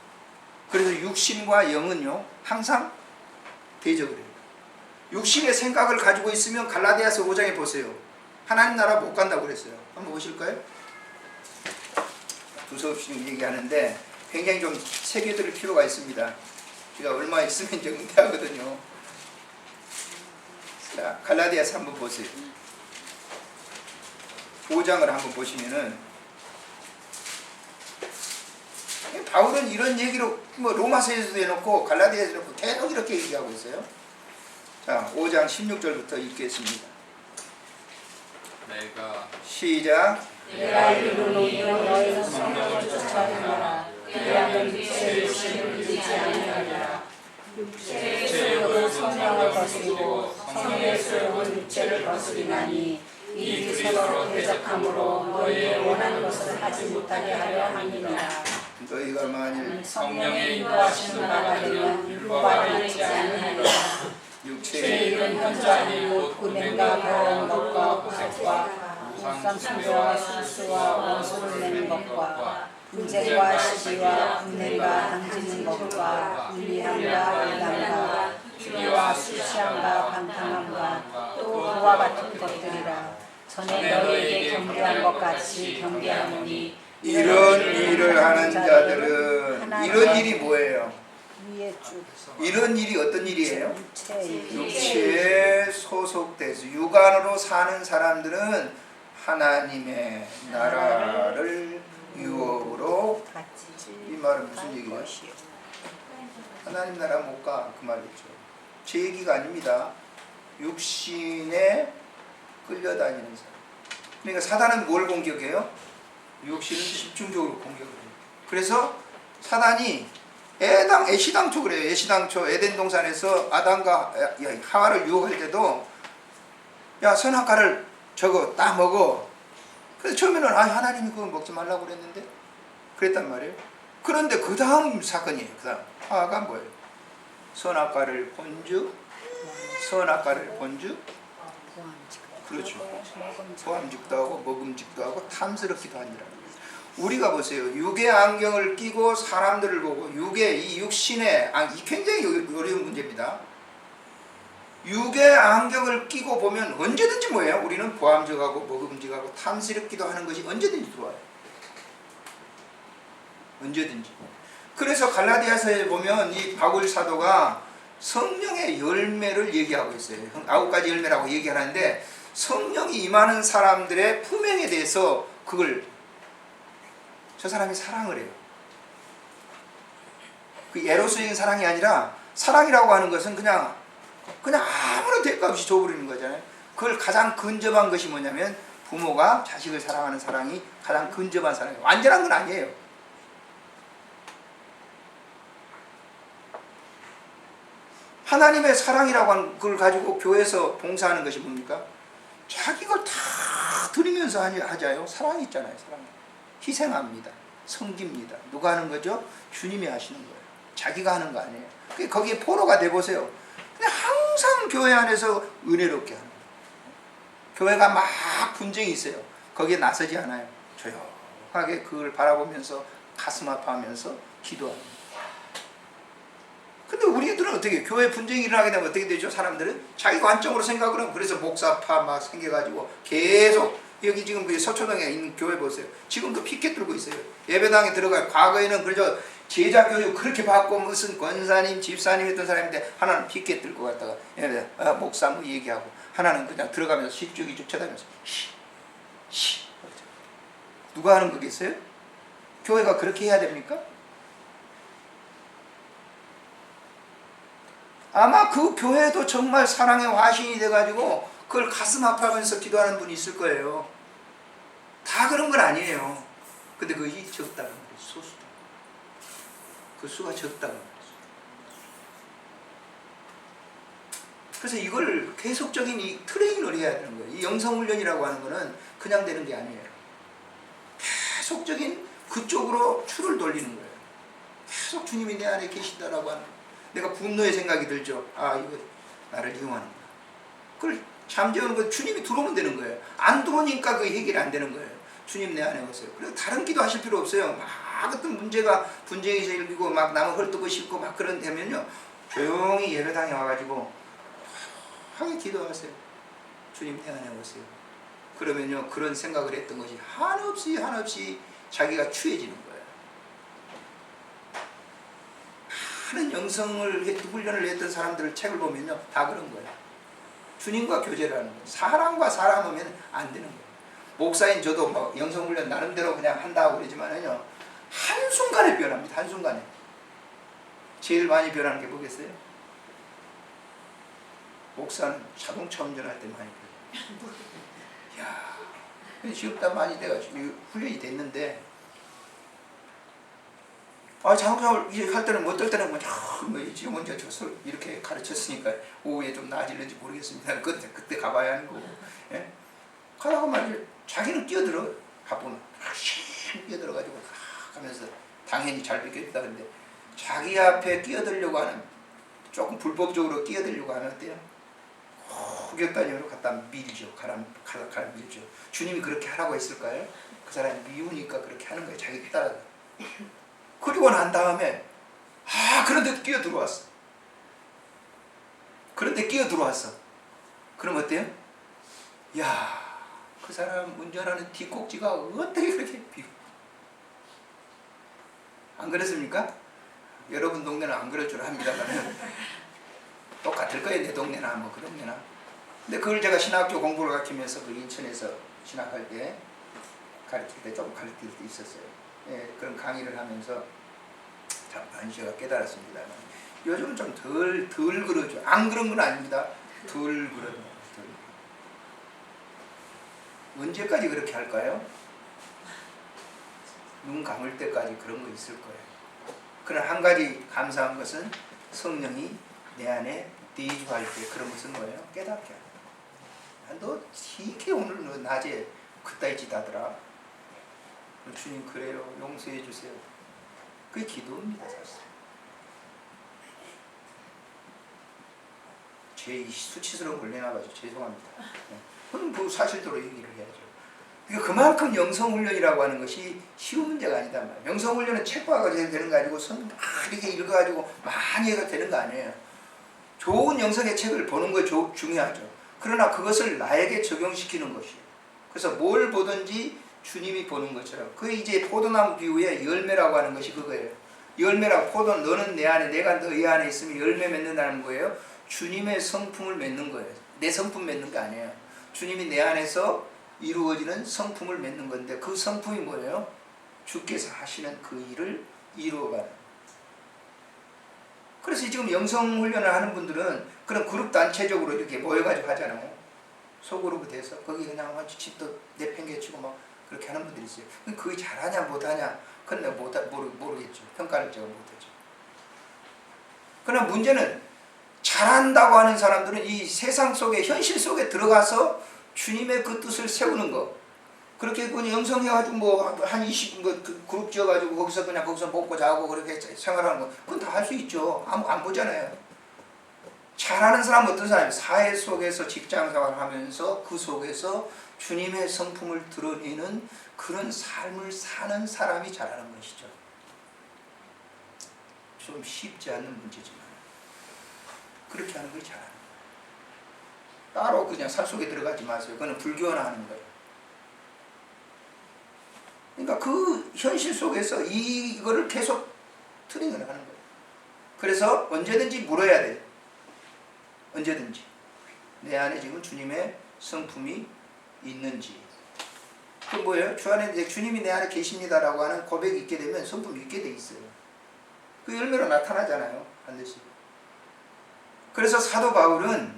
그래서 육신과 영은요 항상 대적을 해요. 육신의 생각을 가지고 있으면 갈라디아서 5장에 보세요. 하나님 나라 못 간다고 그랬어요. 한번 보실까요? 두서없이 얘기하는데 굉장히 좀 새겨들 필요가 있습니다. 제가 얼마 있으면 이제 은퇴하거든요. 자, 갈라디아서 한번 보세요. 5장을 한번 보시면은 바울은 이런 얘기로 뭐 로마서에서도 해놓고 갈라디아에서 해놓고 계속 이렇게 얘기하고 있어요. 자, 5장 16절부터 읽겠습니다. 내가 시작. 내가 이르노니 너희는 성령을 쫓아내라. 그리하면 육체의 욕심을 이기지 아니하리라. 육체의 소욕은 성령을 거스리고 성령의 소욕은 육체를 거스리나니 이 두 서로 대적함으로 너희의 원하는 것을 하지 못하게 하려 함이니라. 너희가 만일 성령의 인도하시는 바가 되면 율법을 잊지 아니하리라. 육체의 일은 현저하니 곧 음행과 더러운 것과 호색과 우상 숭배와 술수와 원수를 내는 것과 분쟁과 시기와 분냄과 당짓는 것과 불리함과 이단과 주의와 술취함과 방탕함과 또 그와 같은 것들이라. 전에 너희에게 경계한 것 같이 경계하노니 이런 일을 하는 자들은 이런 일이 뭐예요? 이런 일이 어떤 일이에요? 육체에 소속돼서 육안으로 사는 사람들은 하나님의 나라를 유업으로 이 말은 무슨 얘기예요? 하나님 나라 못 가 그 말이죠. 제 얘기가 아닙니다. 육신에 끌려다니는 사람. 그러니까 사단은 뭘 공격해요? 육신을 집중적으로 공격을 해요. 그래서 사단이 애시당초 그래요. 애시당초 에덴 동산에서 아담과 하와를 유혹할 때도 야 선악과를 저거 따 먹어. 그래서 처음에는 하나님이 그거 먹지 말라고 그랬는데 그랬단 말이에요. 그런데 그 다음 사건이에요. 그 다음 하와가 뭐예요? 선악과를 본즉 그렇죠. 보암직도 하고 먹음직도 하고 탐스럽기도 하니라. 우리가 보세요. 육의 안경을 끼고 사람들을 보고 이 육신의 굉장히 어려운 문제입니다. 육의 안경을 끼고 보면 언제든지 뭐예요? 우리는 보암직하고 먹음직하고 탐스럽기도 하는 것이 언제든지 들어와요. 언제든지. 그래서 갈라디아서에 보면 이 바울 사도가 성령의 열매를 얘기하고 있어요. 9가지 열매라고 얘기하는데 성령이 임하는 사람들의 품행에 대해서 그걸 저 사람이 사랑을 해요. 그 에로스적인 사랑이 아니라 사랑이라고 하는 것은 그냥 아무런 대가 없이 줘버리는 거잖아요. 그걸 가장 근접한 것이 뭐냐면 부모가 자식을 사랑하는 사랑이 가장 근접한 사랑이에요. 완전한 건 아니에요. 하나님의 사랑이라고 하는 걸 가지고 교회에서 봉사하는 것이 뭡니까? 자기 걸 다 드리면서 하자요. 사랑이 있잖아요. 사랑. 희생합니다. 섬깁니다. 누가 하는 거죠? 주님이 하시는 거예요. 자기가 하는 거 아니에요. 거기에 포로가 돼보세요. 그냥 항상 교회 안에서 은혜롭게 하는 거예요. 교회가 막 분쟁이 있어요. 거기에 나서지 않아요. 조용하게 그걸 바라보면서 가슴 아파하면서 기도합니다. 근데 우리들은 어떻게 해요? 교회 분쟁이 일어나게 되면 어떻게 되죠? 사람들은 자기 관점으로 생각을 하고, 그래서 목사파 막 생겨가지고 계속, 여기 지금 그 서초동에 있는 교회 보세요. 지금도 피켓 들고 있어요. 예배당에 들어가요. 과거에는 그저 제자 교육 그렇게 받고 무슨 권사님, 집사님 했던 사람인데, 하나는 피켓 들고 갔다가 목사 뭐 얘기하고, 하나는 그냥 들어가면서 시쭉이쭉 쳐다보면서 시. 누가 하는 거겠어요? 교회가 그렇게 해야 됩니까? 아마 그 교회도 정말 사랑의 화신이 돼가지고 그걸 가슴 아파하면서 기도하는 분이 있을 거예요. 다 그런 건 아니에요. 근데 그게 적다는 거예요. 소수다. 그 수가 적다는 거예요. 그래서 이걸 계속적인 이 트레이닝을 해야 되는 거예요. 이 영성훈련이라고 하는 거는 그냥 되는 게 아니에요. 계속적인 그쪽으로 추를 돌리는 거예요. 계속 주님이 내 안에 계신다라고 하는 거예요. 내가 분노의 생각이 들죠. 아, 이거 나를 이용하는 거야. 그걸 잠재우는 거 주님이 들어오면 되는 거예요. 안 들어오니까 그 해결이 안 되는 거예요. 주님 내 안에 오세요. 그래서 다른 기도 하실 필요 없어요. 막 어떤 문제가 분쟁에서 일기고 막 남을 헐뜯고 싶고 막 그런 되면요, 조용히 예배당에 와가지고 하게 기도하세요. 주님 내 안에 오세요. 그러면요, 그런 생각을 했던 것이 한없이 자기가 추해지는 거예요. 많은 영성을 훈련을 했던 사람들을 책을 보면요, 다 그런 거예요. 주님과 교제를 하는 거예요. 사람과 사람 하면 안 되는 거예요. 목사인 저도 뭐 영성 훈련 나름대로 그냥 한다고 그러지만은요, 한순간에 변합니다. 한순간에. 제일 많이 변하는 게 뭐겠어요? 목사는 자동차 운전할 때 많이 변해요. 이야, 지금 많이 돼가지고 훈련이 됐는데, 자동차를 이제 할 때는 어떨 때는 지금 먼저 이렇게 가르쳤으니까 오후에 좀 나아질는지 모르겠습니다. 그때 가봐야 하는 거고. 예? 가다가 말이죠, 자기는 끼어들어. 바쁘면 끼어들어가지고 가면서 당연히 잘 비켰다. 근데 자기 앞에 끼어들려고 하는, 조금 불법적으로 끼어들려고 하면 어때요? 후격단위로 갖다 밀죠. 가라 밀죠. 주님이 그렇게 하라고 했을까요? 그 사람이 미우니까 그렇게 하는 거예요. 자기 따라. 그리고 난 다음에 그런데 끼어들어왔어. 그럼 어때요? 야, 그 사람 운전하는 뒷꼭지가 어떻게 그렇게 비워? 안 그랬습니까? 여러분 동네는 안 그럴 줄 압니다만 똑같을 거예요. 내 동네나 뭐 그 동네나. 근데 그걸 제가 신학교 공부를 가르치면서 그 인천에서 신학할 때 가르칠 때 있었어요. 예, 그런 강의를 하면서 잠깐 제가 깨달았습니다만, 요즘은 좀 덜 그러죠. 안 그런 건 아닙니다. 덜 그러죠. 언제까지 그렇게 할까요? 눈 감을 때까지 그런 거 있을 거예요. 그러나 한 가지 감사한 것은 성령이 내 안에 내주할 때 그런 것은 뭐예요? 깨닫게 합니다. 너 이게 오늘 너 낮에 그따위 짓 하더라. 주님 그래요. 용서해 주세요. 그게 기도입니다. 사실. 제 수치스러운 걸 내놔가지고 죄송합니다. 그럼 그 사실대로 얘기를 해야죠. 그러니까 그만큼 영성훈련이라고 하는 것이 쉬운 문제가 아니다 말이에요. 영성훈련은 책과 가지고 되는 거 아니고 이렇게 읽어가지고 많이 해가 되는 거 아니에요. 좋은 영성의 책을 보는 거 중요하죠. 그러나 그것을 나에게 적용시키는 것이에요. 그래서 뭘 보든지 주님이 보는 것처럼. 그게 이제 포도나무 비유의 열매라고 하는 것이 그거예요. 열매라고, 포도 너는 내 안에 내가 너희 안에 있으면 열매 맺는다는 거예요. 주님의 성품을 맺는 거예요. 내 성품 맺는 게 아니에요. 주님이 내 안에서 이루어지는 성품을 맺는 건데, 그 성품이 뭐예요? 주께서 하시는 그 일을 이루어가는. 그래서 지금 영성훈련을 하는 분들은 그런 그룹 단체적으로 이렇게 모여가지고 하잖아요. 소그룹이 돼서 거기 그냥 집도 내팽개치고 막 그렇게 하는 분들이 있어요. 그게 잘하냐 못하냐 그건 내가 모르겠죠. 평가를 제가 못하죠. 그러나 문제는 잘한다고 하는 사람들은 이 세상 속에, 현실 속에 들어가서 주님의 그 뜻을 세우는 거, 그렇게 그냥 영성해가지고 뭐 한 20 그룹 지어가지고 거기서 먹고 자고 그렇게 생활하는 거, 그건 다 할 수 있죠. 안 보잖아요. 잘하는 사람은 어떤 사람이에요? 사회 속에서 직장생활을 하면서 그 속에서 주님의 성품을 드러내는 그런 삶을 사는 사람이 잘하는 것이죠. 좀 쉽지 않는 문제지만 그렇게 하는 것이 잘하는 거예요. 따로 그냥 산속에 들어가지 마세요. 그거는 불교화하는 거예요. 그러니까 그 현실 속에서 이거를 계속 트레이닝을 하는 거예요. 그래서 언제든지 물어야 돼요. 언제든지 내 안에 지금 주님의 성품이 있는지. 그 뭐예요? 주 안에 이제 주님이 내 안에 계십니다라고 하는 고백이 있게 되면 성품이 있게 돼 있어요. 그 열매로 나타나잖아요. 반드시. 그래서 사도 바울은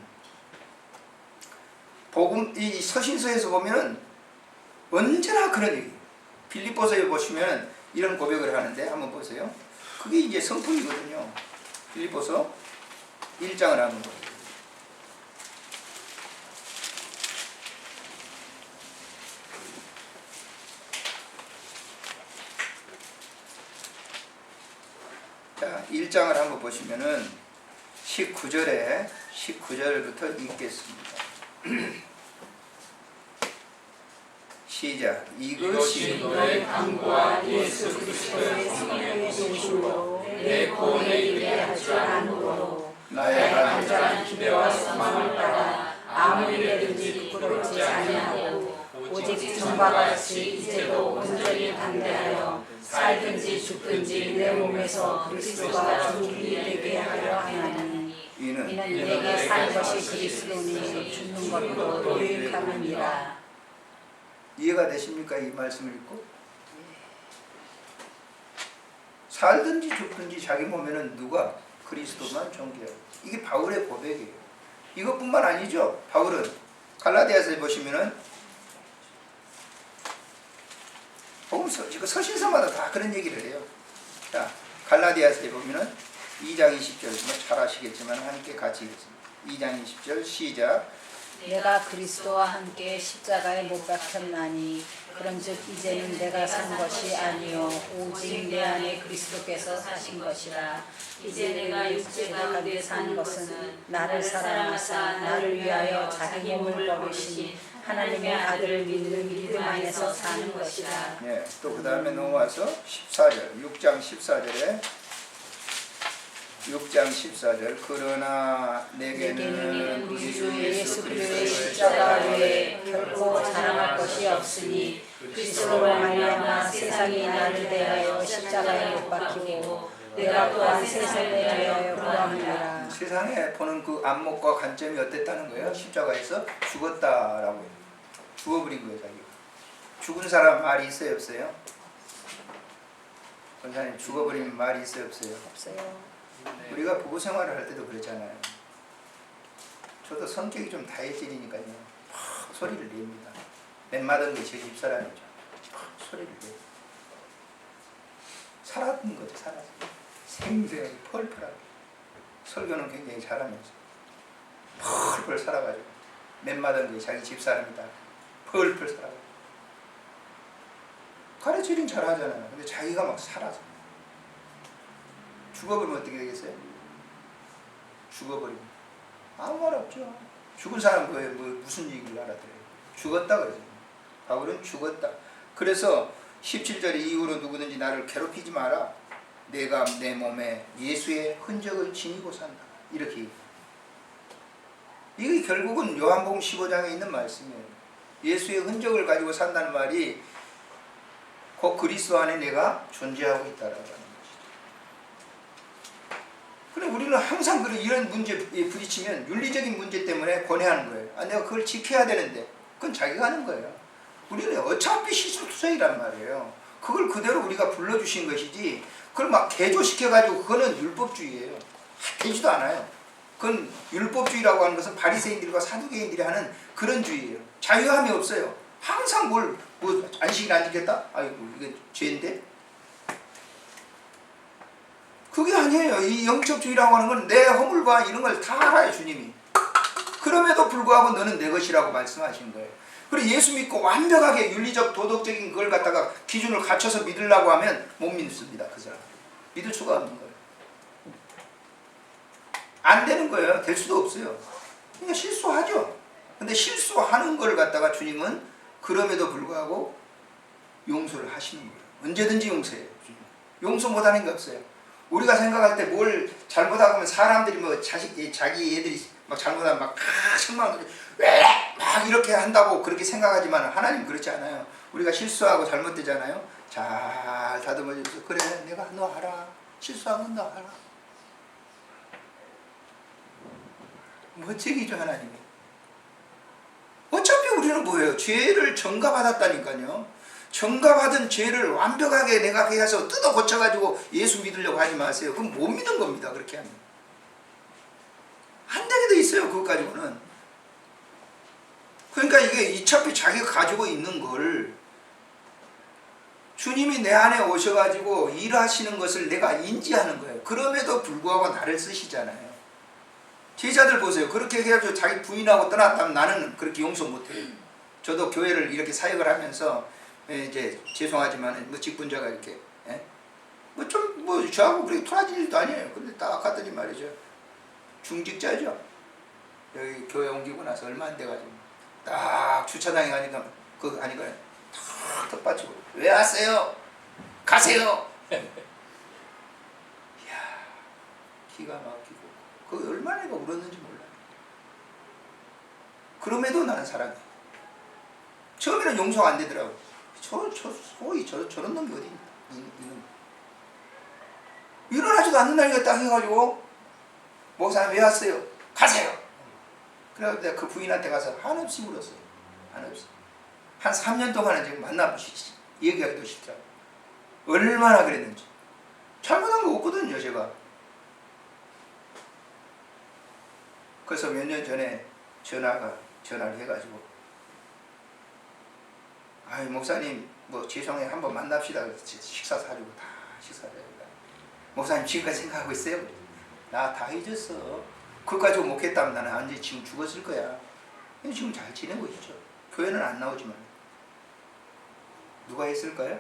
복음 이 서신서에서 보면은 언제나 그런 얘기예요. 빌립보서에 보시면 이런 고백을 하는데 한번 보세요. 그게 이제 성품이거든요. 빌립보서 1장을 한번 보세요. 자, 1장을 한번 보시면은 19절부터 읽겠습니다. 시작. 이것이 너의 강구와 예수 그리스도의 성령의 도심으로 내 구원에 이르게 할 줄 아므로 나의 간절한 기대와 소망을 따라 아무 일에든지 부끄럽지 아니하고 오직 전과 같이 이제도 온전히 반대하여 살든지 죽든지 내 몸에서 그리스도가 존귀 되게 하려 하나니 이는 내게 산 것이 그리스도니 죽는 것도 유익함이니라. 이해가 되십니까? 이 말씀을 읽고 살든지 죽든지 자기 몸에는 누가? 그리스도만 존귀하고. 이게 바울의 고백이에요. 이것뿐만 아니죠. 바울은 갈라디아서에 보시면은 서신서마다 다 그런 얘기를 해요. 자, 갈라디아서에 보면은 2장 20절 잘 아시겠지만 함께 같이 읽겠습니다. 2장 20절 시작. 내가 그리스도와 함께 십자가에 못 박혔나니 그런즉 이제는 내가 산 것이 아니요 오직 내 안에 그리스도께서 사신 것이라. 이제 내가 육체 가운데 사는 것은 나를 사랑하사 나를 위하여 자기 몸을 버리신 하나님의 아들을 믿는 믿음 안에서 사는 것이라. 네, 또 그 다음에 넘어와서 14절 6장 14절 그러나 내게는 우리 주 예수 그리스도의 십자가 외에 결코 자랑할 것이 없으니 그리스도로 말미암아 세상이 나를 대하여 십자가에 못 박히고 내가 또한 세상에 대하여 구원하리라. 세상에 보는 그 안목과 관점이 어땠다는 거예요? 십자가에서 죽었다라고 해요. 죽어버린 거예요. 자기가. 죽은 사람 말이 있어요 없어요? 권사님 죽어버리면 말이 있어요 없어요? 없어요. 우리가 부부 생활을 할 때도 그랬잖아요. 저도 성격이 좀 다혈질이니까요. 팍 소리를 냅니다. 웬만한 게 제 집사람이죠. 팍 소리를 내요. 살았던 거죠. 살았어요. 생생하게 펄펄하게. 설교는 굉장히 잘하면서 펄펄 살아가지고 웬만한 게 자기 집사람이다. 펄펄 살아가지고 가르치긴 잘하잖아요. 근데 자기가 막 살아서 죽어버리면 어떻게 되겠어요? 죽어버리면 아무 말 없죠. 죽은 사람 무슨 얘기를 알아들어요? 죽었다 그러죠. 바울은 죽었다. 그래서 17절 이후로 누구든지 나를 괴롭히지 마라. 내가 내 몸에 예수의 흔적을 지니고 산다. 이렇게. 이게 결국은 요한복음 15장에 있는 말씀이에요. 예수의 흔적을 가지고 산다는 말이 곧 그리스도 안에 내가 존재하고 있다라고 하는 것이죠. 그럼 우리는 항상 이런 문제에 부딪히면 윤리적인 문제 때문에 권해하는 거예요. 내가 그걸 지켜야 되는데 그건 자기가 하는 거예요. 우리는 어차피 시수투성이란 말이에요. 그걸 그대로 우리가 불러주신 것이지 그걸 막 개조시켜가지고 그거는 율법주의예요. 되지도 않아요. 그건 율법주의라고 하는 것은 바리새인들과 사두개인들이 하는 그런 주의예요. 자유함이 없어요. 항상 안식일 안 지켰다? 아이고 이게 죄인데? 그게 아니에요. 이 영적주의라고 하는 건 내 허물과 이런 걸 다 알아요. 주님이. 그럼에도 불구하고 너는 내 것이라고 말씀하신 거예요. 그리고 예수 믿고 완벽하게 윤리적 도덕적인 걸 갖다가 기준을 갖춰서 믿으려고 하면 못 믿습니다. 그 사람 믿을 수가 없는 거예요. 안 되는 거예요. 될 수도 없어요. 그러니까 실수하죠. 근데 실수하는 걸 갖다가 주님은 그럼에도 불구하고 용서를 하시는 거예요. 언제든지 용서해요. 주님. 용서 못하는 게 없어요. 우리가 생각할 때 뭘 잘못하고 하면 사람들이 뭐 자기 애들이 막 잘못하면 막 책망을 막 이렇게 한다고 그렇게 생각하지만 하나님 그렇지 않아요. 우리가 실수하고 잘못되잖아요. 잘 다듬어줘서 그래 내가 너 하라. 실수한 건 너 하라. 멋지기죠 하나님이. 어차피 우리는 뭐예요? 죄를 전가받았다니까요. 전가받은 죄를 완벽하게 내가 해서 뜯어 고쳐가지고 예수 믿으려고 하지 마세요. 그럼 못 믿는 겁니다. 그렇게 하면. 안 되게 돼 있어요. 그것 가지고는. 그러니까 이게 어차피 자기가 가지고 있는 걸 주님이 내 안에 오셔가지고 일하시는 것을 내가 인지하는 거예요. 그럼에도 불구하고 나를 쓰시잖아요. 제자들 보세요. 그렇게 해가지고 자기 부인하고 떠났다면 나는 그렇게 용서 못해요. 저도 교회를 이렇게 사역을 하면서 이제 죄송하지만 뭐 직분자가 이렇게 뭐 좀 뭐 저하고 그렇게 토라질 일도 아니에요. 근데 딱 갔더니 말이죠. 중직자죠. 여기 교회 옮기고 나서 얼마 안 돼가지고 딱 주차장에 가니까 그 아니까 탁 텃밭으로 왜 왔어요? 가세요. 이야 기가 막히고 그 얼마나 내가 울었는지 몰라요. 그럼에도 나는 사랑해. 처음에는 용서가 안 되더라고. 저런 놈이 어디 있는 일어나지도 않는 날이가 딱 해가지고 목사님 왜 왔어요? 가세요. 그래서 내가 그 부인한테 가서 한없이 울었어요. 한없이. 한 3년 동안은 지금 만나보시지. 얘기하기도 싫더라고. 얼마나 그랬는지. 잘못한 거 없거든요, 제가. 그래서 몇 년 전에 전화를 해가지고 아이 목사님 뭐 죄송해요. 한번 만납시다. 식사 사주고 다 식사를 해요. 목사님 지금까지 생각하고 있어요? 나 다 잊었어. 그거 가지고 못했다면 나는 완전히 지금 죽었을 거야. 지금 잘 지내고 있죠. 교회는 안 나오지만. 누가 했을까요?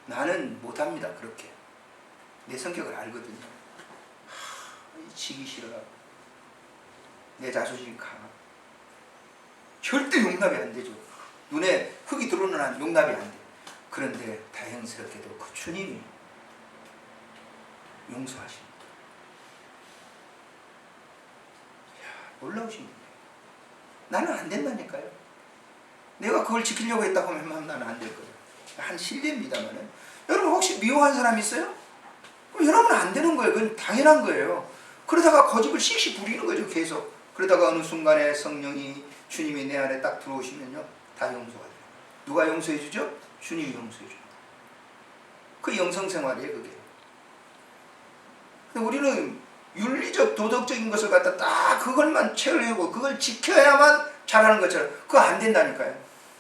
나는 못합니다. 그렇게. 내 성격을 알거든요. 지기 싫어하고 내 자존심이 강하고 절대 용납이 안 되죠. 눈에 흙이 들어오는 한 용납이 안 돼. 그런데 다행스럽게도 그 주님이 용서하십니다. 놀라우신 분이에요. 나는 안 된다니까요. 내가 그걸 지키려고 했다고 하면 나는 안 될 거예요. 한 실례입니다만은. 여러분 혹시 미워한 사람 있어요? 그럼 여러분은 안 되는 거예요. 그건 당연한 거예요. 그러다가 고집을 씩씩 부리는 거죠. 계속. 그러다가 어느 순간에 성령이 주님이 내 안에 딱 들어오시면요. 다 용서가 돼요. 누가 용서해 주죠? 주님이 용서해 줍니다. 그 영성생활이에요. 그게. 근데 우리는 윤리적 도덕적인 것을 갖다 딱 그걸만 채우려고 그걸 지켜야만 잘하는 것처럼 그거 안 된다니까요.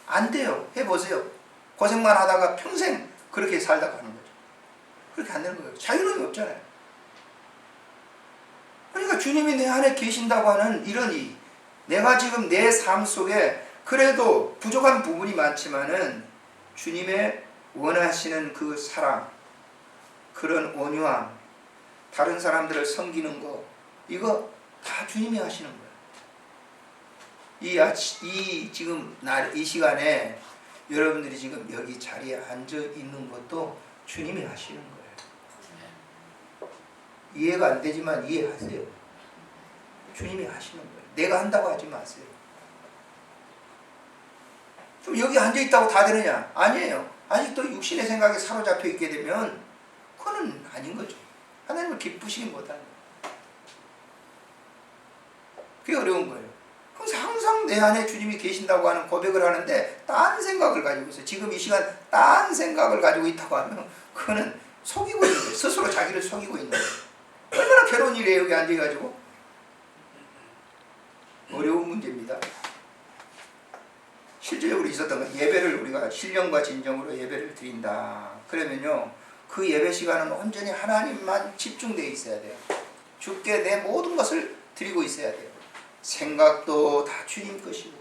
안 돼요. 해보세요. 고생만 하다가 평생 그렇게 살다가 하는 거죠. 그렇게 안 되는 거예요. 자유는 없잖아요. 그러니까 주님이 내 안에 계신다고 하는 이런 내가 지금 내 삶 속에 그래도 부족한 부분이 많지만은 주님의 원하시는 그 사랑, 그런 온유함, 다른 사람들을 섬기는 거, 이거 다 주님이 하시는 거예요. 지금 이 시간에 여러분들이 지금 여기 자리에 앉아 있는 것도 주님이 하시는 거예요. 이해가 안 되지만 이해하세요. 주님이 하시는 거예요. 내가 한다고 하지 마세요. 그럼 여기 앉아 있다고 다 되느냐? 아니에요. 아직도 육신의 생각에 사로잡혀 있게 되면 그거는 아닌 거죠. 하나님을 기쁘시긴 못하는 거예요. 그게 어려운 거예요. 그래서 항상 내 안에 주님이 계신다고 하는 고백을 하는데 딴 생각을 가지고 있어요. 지금 이 시간 딴 생각을 가지고 있다고 하면 그거는 속이고 있는 거예요. 스스로 자기를 속이고 있는 거예요. 얼마나 괴로운 일이에요. 여기 앉아가지고. 어려운 문제입니다. 실질적으로 있었던 건 예배를 우리가 신령과 진정으로 예배를 드린다. 그러면요. 그 예배 시간은 온전히 하나님만 집중되어 있어야 돼요. 주께 내 모든 것을 드리고 있어야 돼요. 생각도 다 주님 것이고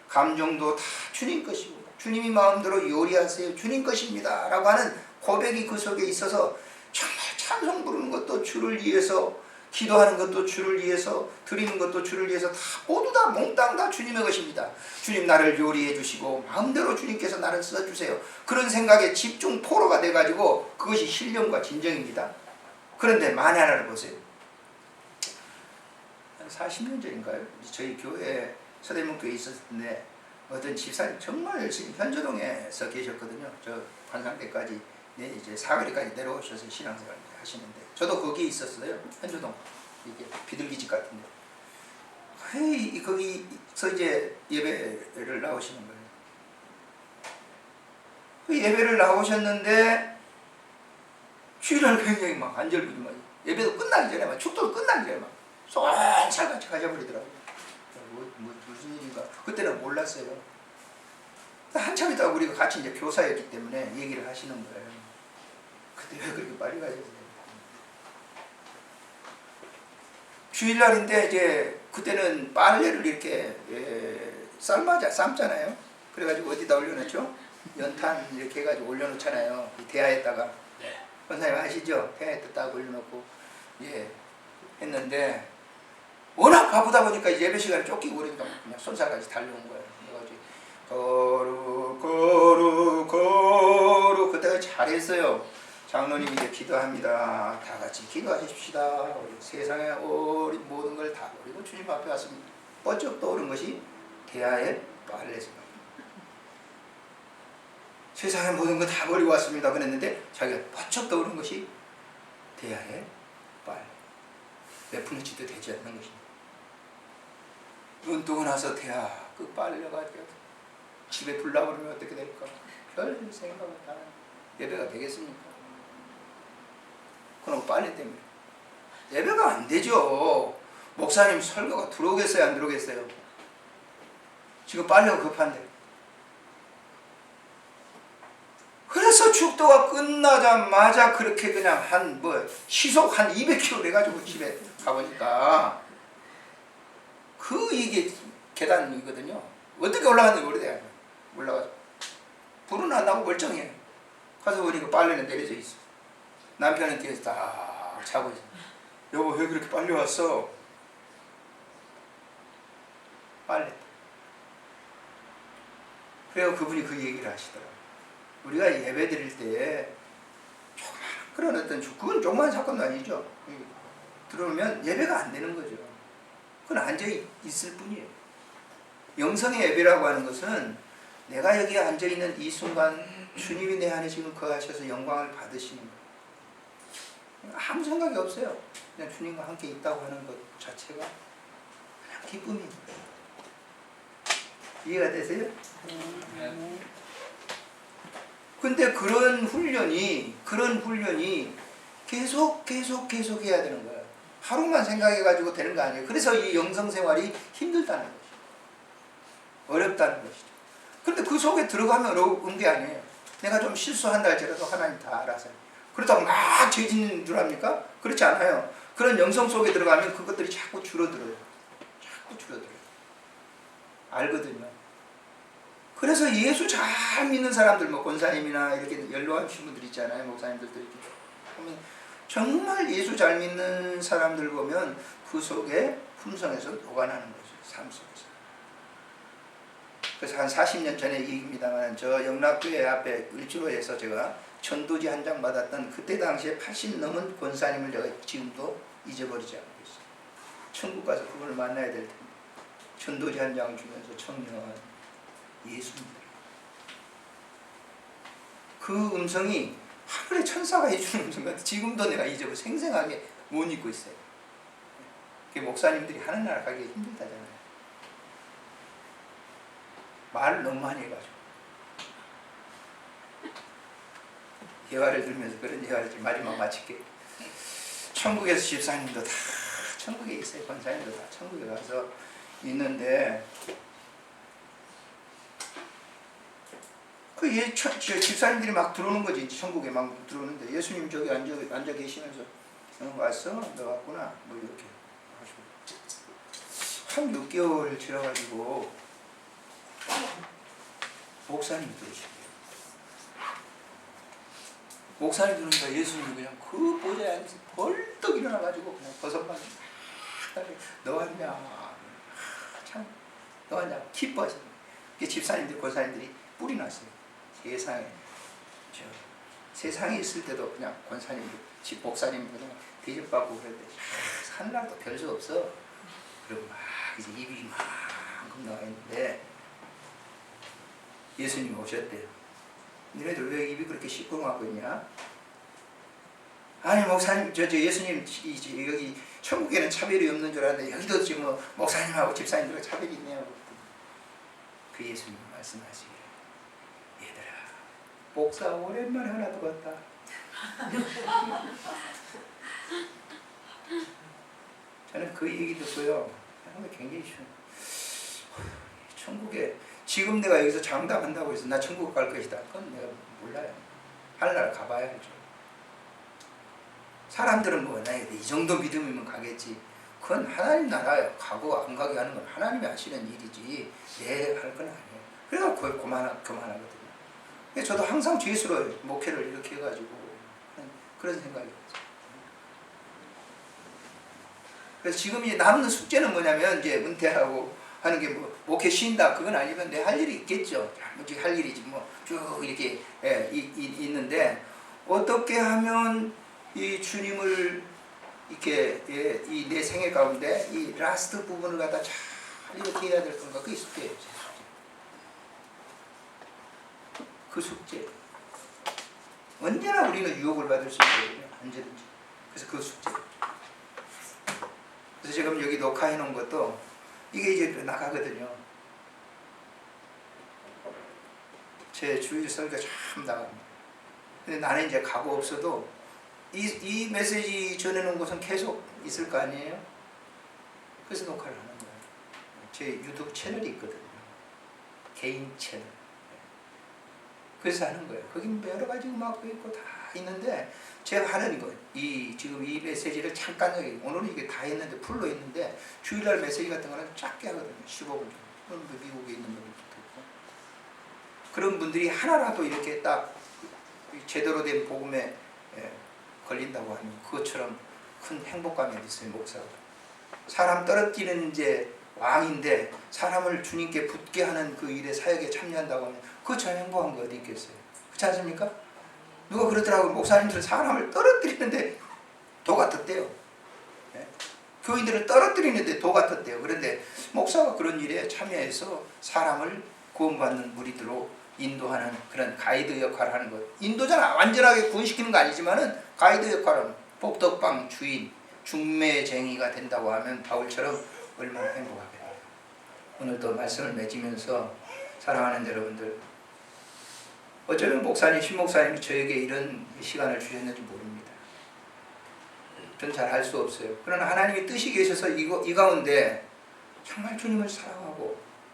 감정도 다 주님 것이고 주님이 마음대로 요리하세요. 주님 것입니다. 라고 하는 고백이 그 속에 있어서 정말 찬송 부르는 것도 주를 위해서 기도하는 것도 주를 위해서, 드리는 것도 주를 위해서 다 모두 다 몽땅 다 주님의 것입니다. 주님 나를 요리해 주시고 마음대로 주님께서 나를 써주세요. 그런 생각에 집중 포로가 돼가지고 그것이 신령과 진정입니다. 그런데 만에 하나를 보세요. 한 40년 전인가요? 저희 교회 서대문교회에 있었는데 어떤 집사님 정말 열심히 현조동에서 계셨거든요. 저 관상대까지 이제 사거리까지 내려오셔서 신앙생활 하시는데 저도 거기에 있었어요. 현조동 이게 비둘기집 같은데 거기서 이제 예배를 나오시는 거예요. 그 예배를 나오셨는데 주일날 굉장히 막 안절부절하고 예배도 끝나기 전에 막 축도도 끝나기 전에 막 쏜살같이 가져버리더라고요. 무슨 일인가 그때는 몰랐어요. 한참 있다가 우리가 같이 이제 교사였기 때문에 얘기를 하시는 거예요. 그때 왜 그렇게 빨리 가셨어요? 주일날인데 이제 그때는 빨래를 이렇게 삶잖아요. 그래가지고 어디다 올려놓죠? 연탄 이렇게 해가지고 올려놓잖아요. 이 대야에다가. 네. 선생님 아시죠? 대야에다 딱 올려놓고 했는데 워낙 바쁘다 보니까 예배 시간에 쫓기고 그러니까 그냥 손살까지 달려온 거예요. 그래가지고 거룩 그때가 잘했어요. 장로님이 이제 기도합니다. 다 같이 기도하십시다. 세상에 어린 모든 걸 다 버리고 주님 앞에 왔습니다. 번쩍 떠오른 것이 대야의 빨래입니다. 세상에 모든 거 다 버리고 왔습니다. 그랬는데 자기가 번쩍 떠오른 것이 대야의 빨래. 몇 푼어치도 되지 않는 것입니다. 눈 뜨고 나서 대야 그 빨래가 집에 불 나버리면 어떻게 될까? 별 생각을 다 예배가 되겠습니까? 그럼 빨래 때문에 예배가 안 되죠. 목사님 설교가 들어오겠어요, 안 들어오겠어요? 지금 빨래가 급한데. 그래서 축도가 끝나자마자 그렇게 그냥 시속 한 200km 해가지고 집에 가보니까 이게 계단이거든요. 어떻게 올라갔는지 오래돼요. 올라가서 불은 안 나고 멀쩡해. 가서 보니까 빨래는 내려져 있어. 남편은 뒤에서 딱 자고 있어. 여보 왜 그렇게 빨리 왔어? 빨래. 그래서 그분이 그 얘기를 하시더라고요. 우리가 예배 드릴 때 조그만 그런 어떤 그건 조그만 사건도 아니죠. 들어오면 예배가 안 되는 거죠. 그건 앉아 있을 뿐이에요. 영성의 예배라고 하는 것은 내가 여기 앉아 있는 이 순간 주님이 내 안에 지금 거하셔서 영광을 받으시는 거예요. 아무 생각이 없어요. 그냥 주님과 함께 있다고 하는 것 자체가 그냥 기쁨이에요. 이해가 되세요? 네. 근데 그런 훈련이 계속 해야 되는 거예요. 하루만 생각해가지고 되는 거 아니에요. 그래서 이 영성생활이 힘들다는 것이죠. 어렵다는 것이죠. 그런데 그 속에 들어가면 어려운 게 아니에요. 내가 좀 실수한다 할지라도 하나님 다 알아서요. 그렇다고 막 죄 짓는 줄 압니까? 그렇지 않아요. 그런 영성 속에 들어가면 그것들이 자꾸 줄어들어요. 알거든요. 그래서 예수 잘 믿는 사람들, 권사님이나 이렇게 연로하신 분들 있잖아요. 목사님들도 이렇게 보면 정말 예수 잘 믿는 사람들 보면 그 속에 품성에서 녹아나는 거죠. 삶 속에서. 그래서 한 40년 전의 얘기입니다만 저 영락교회 앞에 을지로에서 제가 전도지 한 장 받았던 그때 당시에 80 넘은 권사님을 제가 지금도 잊어버리지 않고 있어요. 천국 가서 그분을 만나야 될 텐데 전도지 한 장 주면서 청년 예수입니다. 그 음성이 하늘의 천사가 해주는 음성 같아. 지금도 내가 잊어버려 생생하게 못 잊고 있어요. 목사님들이 하늘나라 가기 힘들다잖아요. 말을 너무 많이 해가지고 예화를 들면서 그런 예화를 마지막 마칠게. 천국에서 집사님도 다 천국에 있어요. 권사님도 다 천국에 가서 있는데 집사님들이 막 들어오는 거지. 천국에 막 들어오는데 예수님 저기 앉아 계시면서 왔어? 너 왔구나? 뭐 이렇게 한 6개월 지나가지고 목사님이 들으시대요. 목사님 그러니까 예수님이 그냥 그 보좌에 앉아서 벌떡 일어나가지고 그냥 버섯만 너 왔냐 참 너 왔냐 기뻐하시네. 집사님들 권사님들이 뿔이 났어요. 세상에 있을 때도 그냥 권사님들 집 목사님들 그냥 대접받고 그랬는데 산날도 별 수 없어. 그리고 막 이제 입이 만큼 나와 있는데 예수님이 오셨대요. 너희들 왜 입이 그렇게 시꺼멓고 있냐? 아니 목사님 저 예수님 여기 천국에는 차별이 없는 줄 알았는데 여기도 지금 뭐 목사님하고 집사님들과 차별이 있네요. 그 예수님이 말씀하시기를 얘들아 목사 오랜만에 하나 더 봤다. 저는 그 얘기 듣고요 굉장히 천국에 지금 내가 여기서 장담한다고 해서 나 천국 갈 것이다 그건 내가 몰라요. 하늘나라 가봐야 알죠. 사람들은 뭐 이 정도 믿음이면 가겠지. 그건 하나님 나라에 가고 안 가게 하는 건 하나님이 하시는 일이지 내 할 건 아니에요. 그래서 거의 교만하거든요. 저도 항상 죄수로 목회를 이렇게 해가지고 그런 생각이 있죠. 그래서 지금 이제 남는 숙제는 뭐냐면 이제 은퇴하고 하는 게 뭐 목회 쉰다 그건 아니면 내 할 일이 있겠죠. 무지 할 일이지 뭐 쭉 이렇게 있는데 어떻게 하면 이 주님을 이렇게 이 내 생애 가운데 이 라스트 부분을 갖다 잘 이렇게 해야 될 건가 그게 숙제예요. 그 숙제. 언제나 우리는 유혹을 받을 수 있거든요. 언제든지. 그래서 그 숙제. 그래서 지금 여기 녹화해 놓은 것도 이게 이제 나가거든요. 제 주일 설교 참 나갑니다. 근데 나는 이제 가고 없어도 이 메시지 전해놓은 것은 계속 있을 거 아니에요? 그래서 녹화를 하는 거예요. 제 유튜브 채널이 있거든요. 개인 채널. 그래서 하는 거예요. 거기 여러 가지 음악도 있고 다 있는데 제가 하는 거, 지금 이 메시지를 잠깐 여기 오늘은 이게 다 했는데 풀로 했는데 주일날 메시지 같은 거는 작게 하거든요. 15분 정도. 미국에 있는 분들도 있고 그런 분들이 하나라도 이렇게 딱 제대로 된 복음에 걸린다고 하면 그것처럼 큰 행복감이 있어요. 목사가 사람 떨어뜨리는 이제 왕인데 사람을 주님께 붙게 하는 그 일에 사역에 참여한다고 하면 그것처럼 행복한 거 어디 있겠어요? 그렇지 않습니까? 누가 그러더라고요. 목사님들은 사람을 떨어뜨리는데 도 같았대요. 네? 교인들을 떨어뜨리는데 도 같았대요. 그런데 목사가 그런 일에 참여해서 사람을 구원받는 무리들로 인도하는 그런 가이드 역할을 하는 것. 인도자는 완전하게 구원시키는 거 아니지만은 가이드 역할은 복덕방 주인, 중매쟁이가 된다고 하면 바울처럼 얼마나 행복하겠어요. 오늘도 말씀을 맺으면서 사랑하는 여러분들, 어쩌면 목사님, 신목사님이 저에게 이런 시간을 주셨는지 모릅니다. 전 잘 알 수 없어요. 그러나 하나님의 뜻이 계셔서 이 가운데 정말 주님을 사랑하고